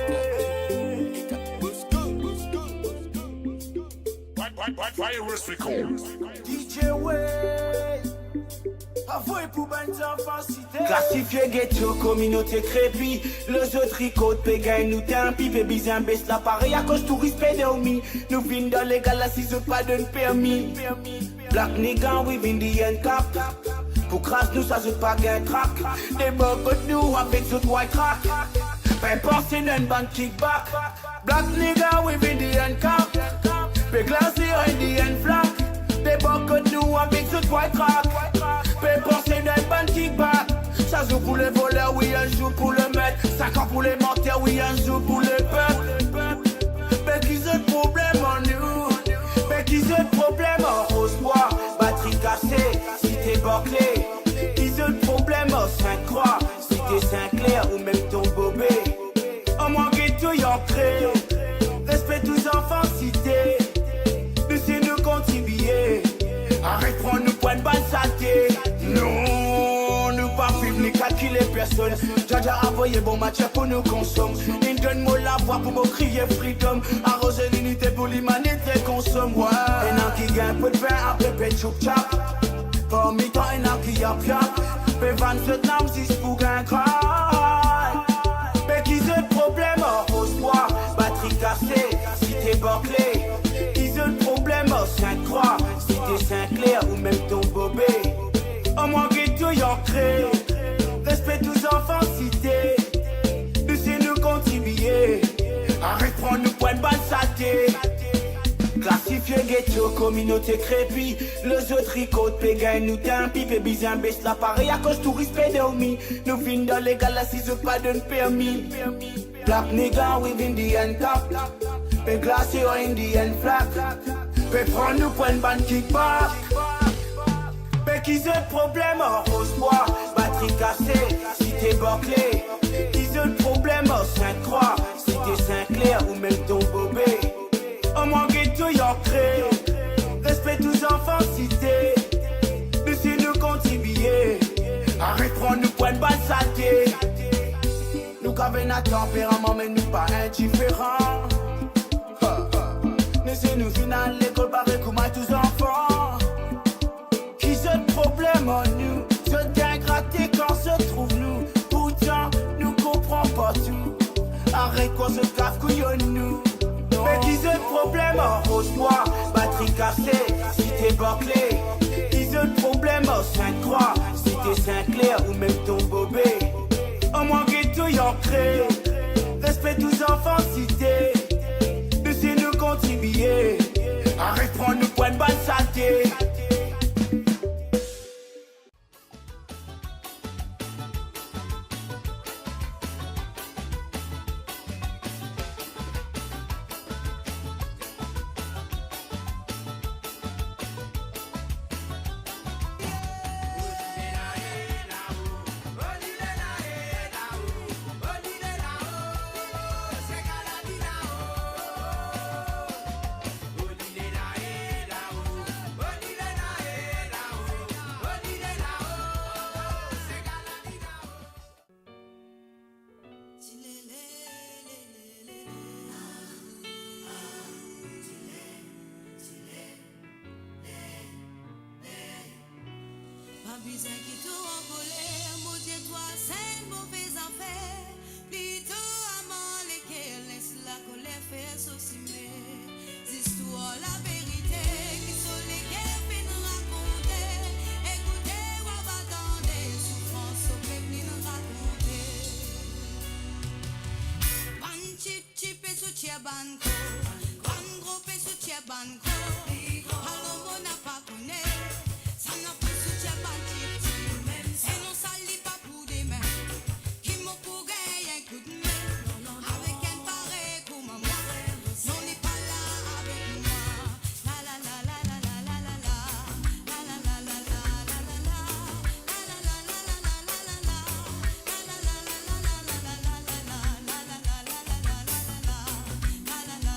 DJ Way, avouez pour ben enfants cité. Classifié ghetto, communauté crépi. Le autres ricote, pégagne, nous t'es un pipe, bizarre, baisse la pareille à cause touriste pédéomie. Nous vînes dans les galas, si c'est pas d'un permis. Black nigga, we vin the end cap. Pour crasse nous, ça se pas gain crack. Des bugs nous avec ce white crack. Ben pensez d'un band kickback. Black nigga, we vin the end cap. Pe glacé in the end flag. Des bugs nous avec ce white crack. Ben pensez d'un band kickback. Ça joue pour les voleurs, oui un jour pour le maître. 5 ans pour les menteurs, oui un jour pour les peuples. Ben qui ont de problème en nous. Ben qui ont de problème en Rose-Bois. Batterie cassée, cité bâclée. Ils ont de problème en Sainte-Croix. Cité Saint-Clair ou même ton bobé. En moins ghetto y'en crée. Respect tous enfants cité. Laissez-nous contribuer. Arrête prendre nous point de balle saleté. Non, nous pas vivre ni calculer personne. Jaja envoyé bon match pour nous consommer. Ils donnent moi la voix pour me crier freedom. Arroser l'unité pour l'humanité consomme. Ouais. Et nan qui gagne peu de vin après pet choup chap. Parmi toi et nan qui yap yap. Pe 27 nam 6 pour gain cry. Mais qui ont de problème en Rose-Bois. Batterie cassée, cité bâclée. Ils ont de problème en Sainte-Croix. Cité Saint-Clair ou même ton bobé. En moins ghetto y'en crée. Respect tous enfants cité. Laissez-nous contribuer. Arrête prendre nous point de balle saleté. Classifié ghetto, communauté crépi. Le autres ricote, pégagne, nous t'es un pipe. Et bizarre, baisse la pareille à cause touriste pédéomie. Nous vînes dans les galas, si c'est pas d'un permis. Black nigga, we vin the end cap. Pe glacé in the end flag. Pe prendre nous point de bande kickback. Pe qui ont de problème en Rose-Bois. Batterie cassée, cité bâclée. Ils ont de problème en Sainte-Croix. Cité Saint-Clair ou même ton bobé. En moins ghetto y'en crée. Respect tous enfants cité. Laissez-nous contribuer. Arrête prendre nous point de balle saleté. Nous qu'avons un tempérament mais nous pas indifférents. Laissez-nous finir l'école pareil comme à tous enfants. Qui ont de problème en nous. Se dégrader quand se trouve nous. Pourtant nous comprenons pas tout. Arrête qu'on se cave couillonne nous. Mais qui ont de problème en Rose-Bois. Batterie cassée, cité bâclée. Ils ont de problème en Sainte-Croix. Cité Saint-Clair ou même ton bobé. En moins ghetto y'en crée. Respect tous enfants cité. Laissez-nous contribuer. Arrête prendre nous point de balle saleté. Besoin qui tout envolé, mon Dieu, toi, c'est une mauvaise affaire. Plutôt amant lesquels laisse la colère faire saucimer. L'histoire, la vérité, qui sont lesquels fait nous raconter. Écoutez, ou attendez, souffrance, au peuple nous raconter. Ban chip chip et sous tia banco, ban gros et sous tia banco. Alors mon n'a pas connu, ça n'a pas sous tia banco. Et non ça lit pas pour des mains qui m'ont pour gagner un coup de main. Avec un pareil comme moi, non n'est pas là avec moi. La la la la la la la la la. La la la la la la la la. La la la la la la la la la. La la la la la la la la la. La la la la la la la la. La la la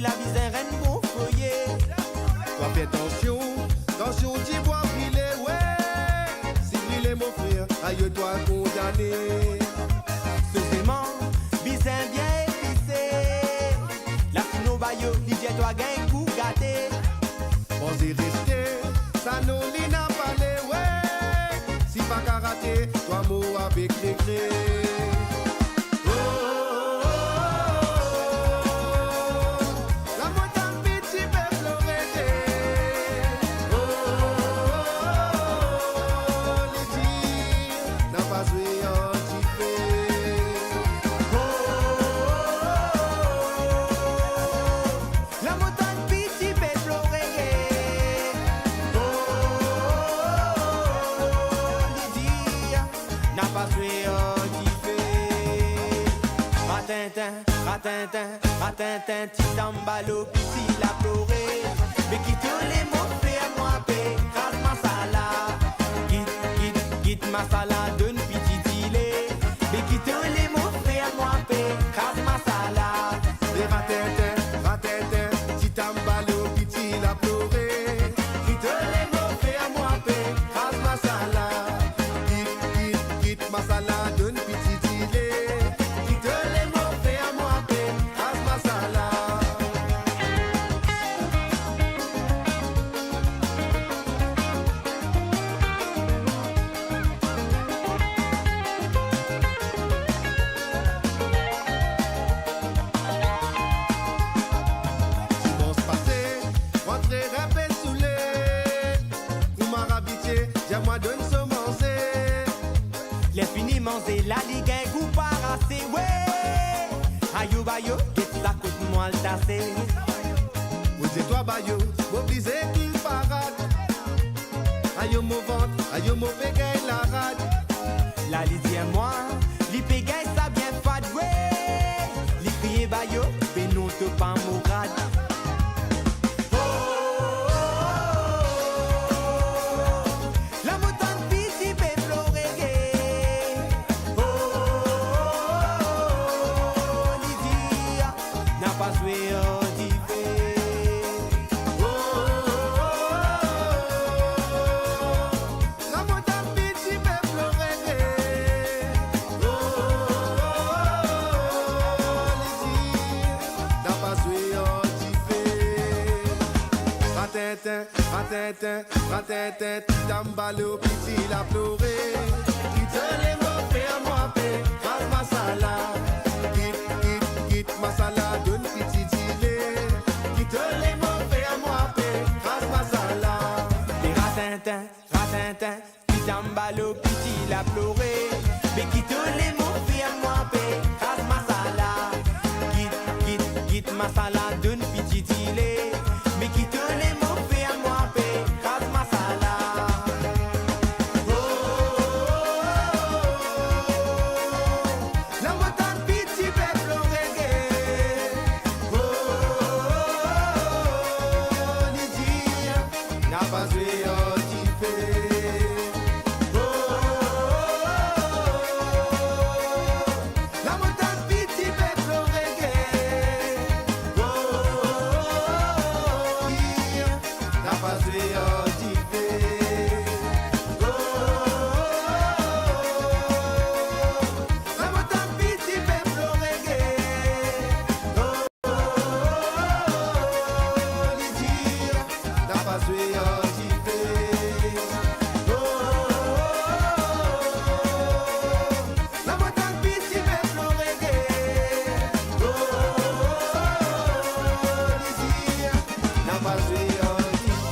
La visère est bon foyer. Toi fais attention, attention, tu vois brûler, ouais. Si brûler mon frère, aïe toi condamné. Ce sément, bissin bien épicé. La fino bayo, l'idée toi gagne pour gâter. Bon c'est resté, ça nous lit n'a pas les ouais. Si pas karaté, toi mot avec les clés. Ratintin, petit embalo, petit la pleuré. Mais qui te les mots fait à moi, calme. c'est la ligue un goût parassé, ouais. Ayo bayo, get la côte moi le tassé. Vous et toi bayo, mobilisé qu'il parade. Ayo mon ventre, ayo mon bégaye la rade. La lisière moi, li pégay ça bien fade, ouais. Li crié bayo, ben nous te pas mon grade. La montagne piti pe florege. Lydia n'a pas joué au divin. La montagne piti me florege. N'a pas joué au divin. Ratintin, ratintin, ratintin, tambalo piti la pleuré. Qui te les mots fait à moi paix, grâce masala. Quitte masala, donne piti dilé. Qui te les mots fait à moi paix, grâce masala. Les ratintin, ratintin, qui t'emballent piti la pleuré. Mais qui te les mots fait à moi paix, casse masala. Quitte masala, donne piti dilé. Mais qui te les mots fait à moi paix, casse masala. La montagne piti me florege. Lydia n'a pas joué au divin. La montagne piti me florege. Lydia n'a pas joué au divin. La montagne piti me florege. Lydia n'a pas joué au divin. La montagne piti me florege. Lydia n'a pas joué au divin.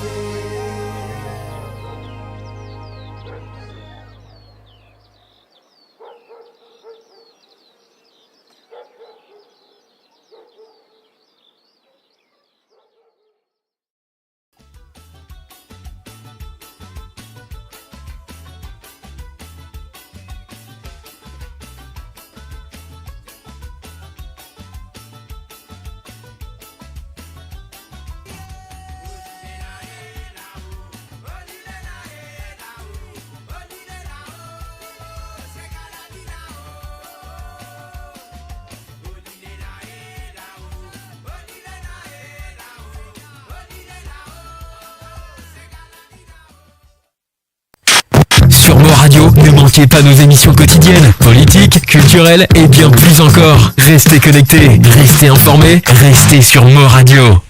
Sur Mo Radio, ne manquez pas nos émissions quotidiennes, politiques, culturelles et bien plus encore. Restez connectés, restez informés, restez sur Mo Radio.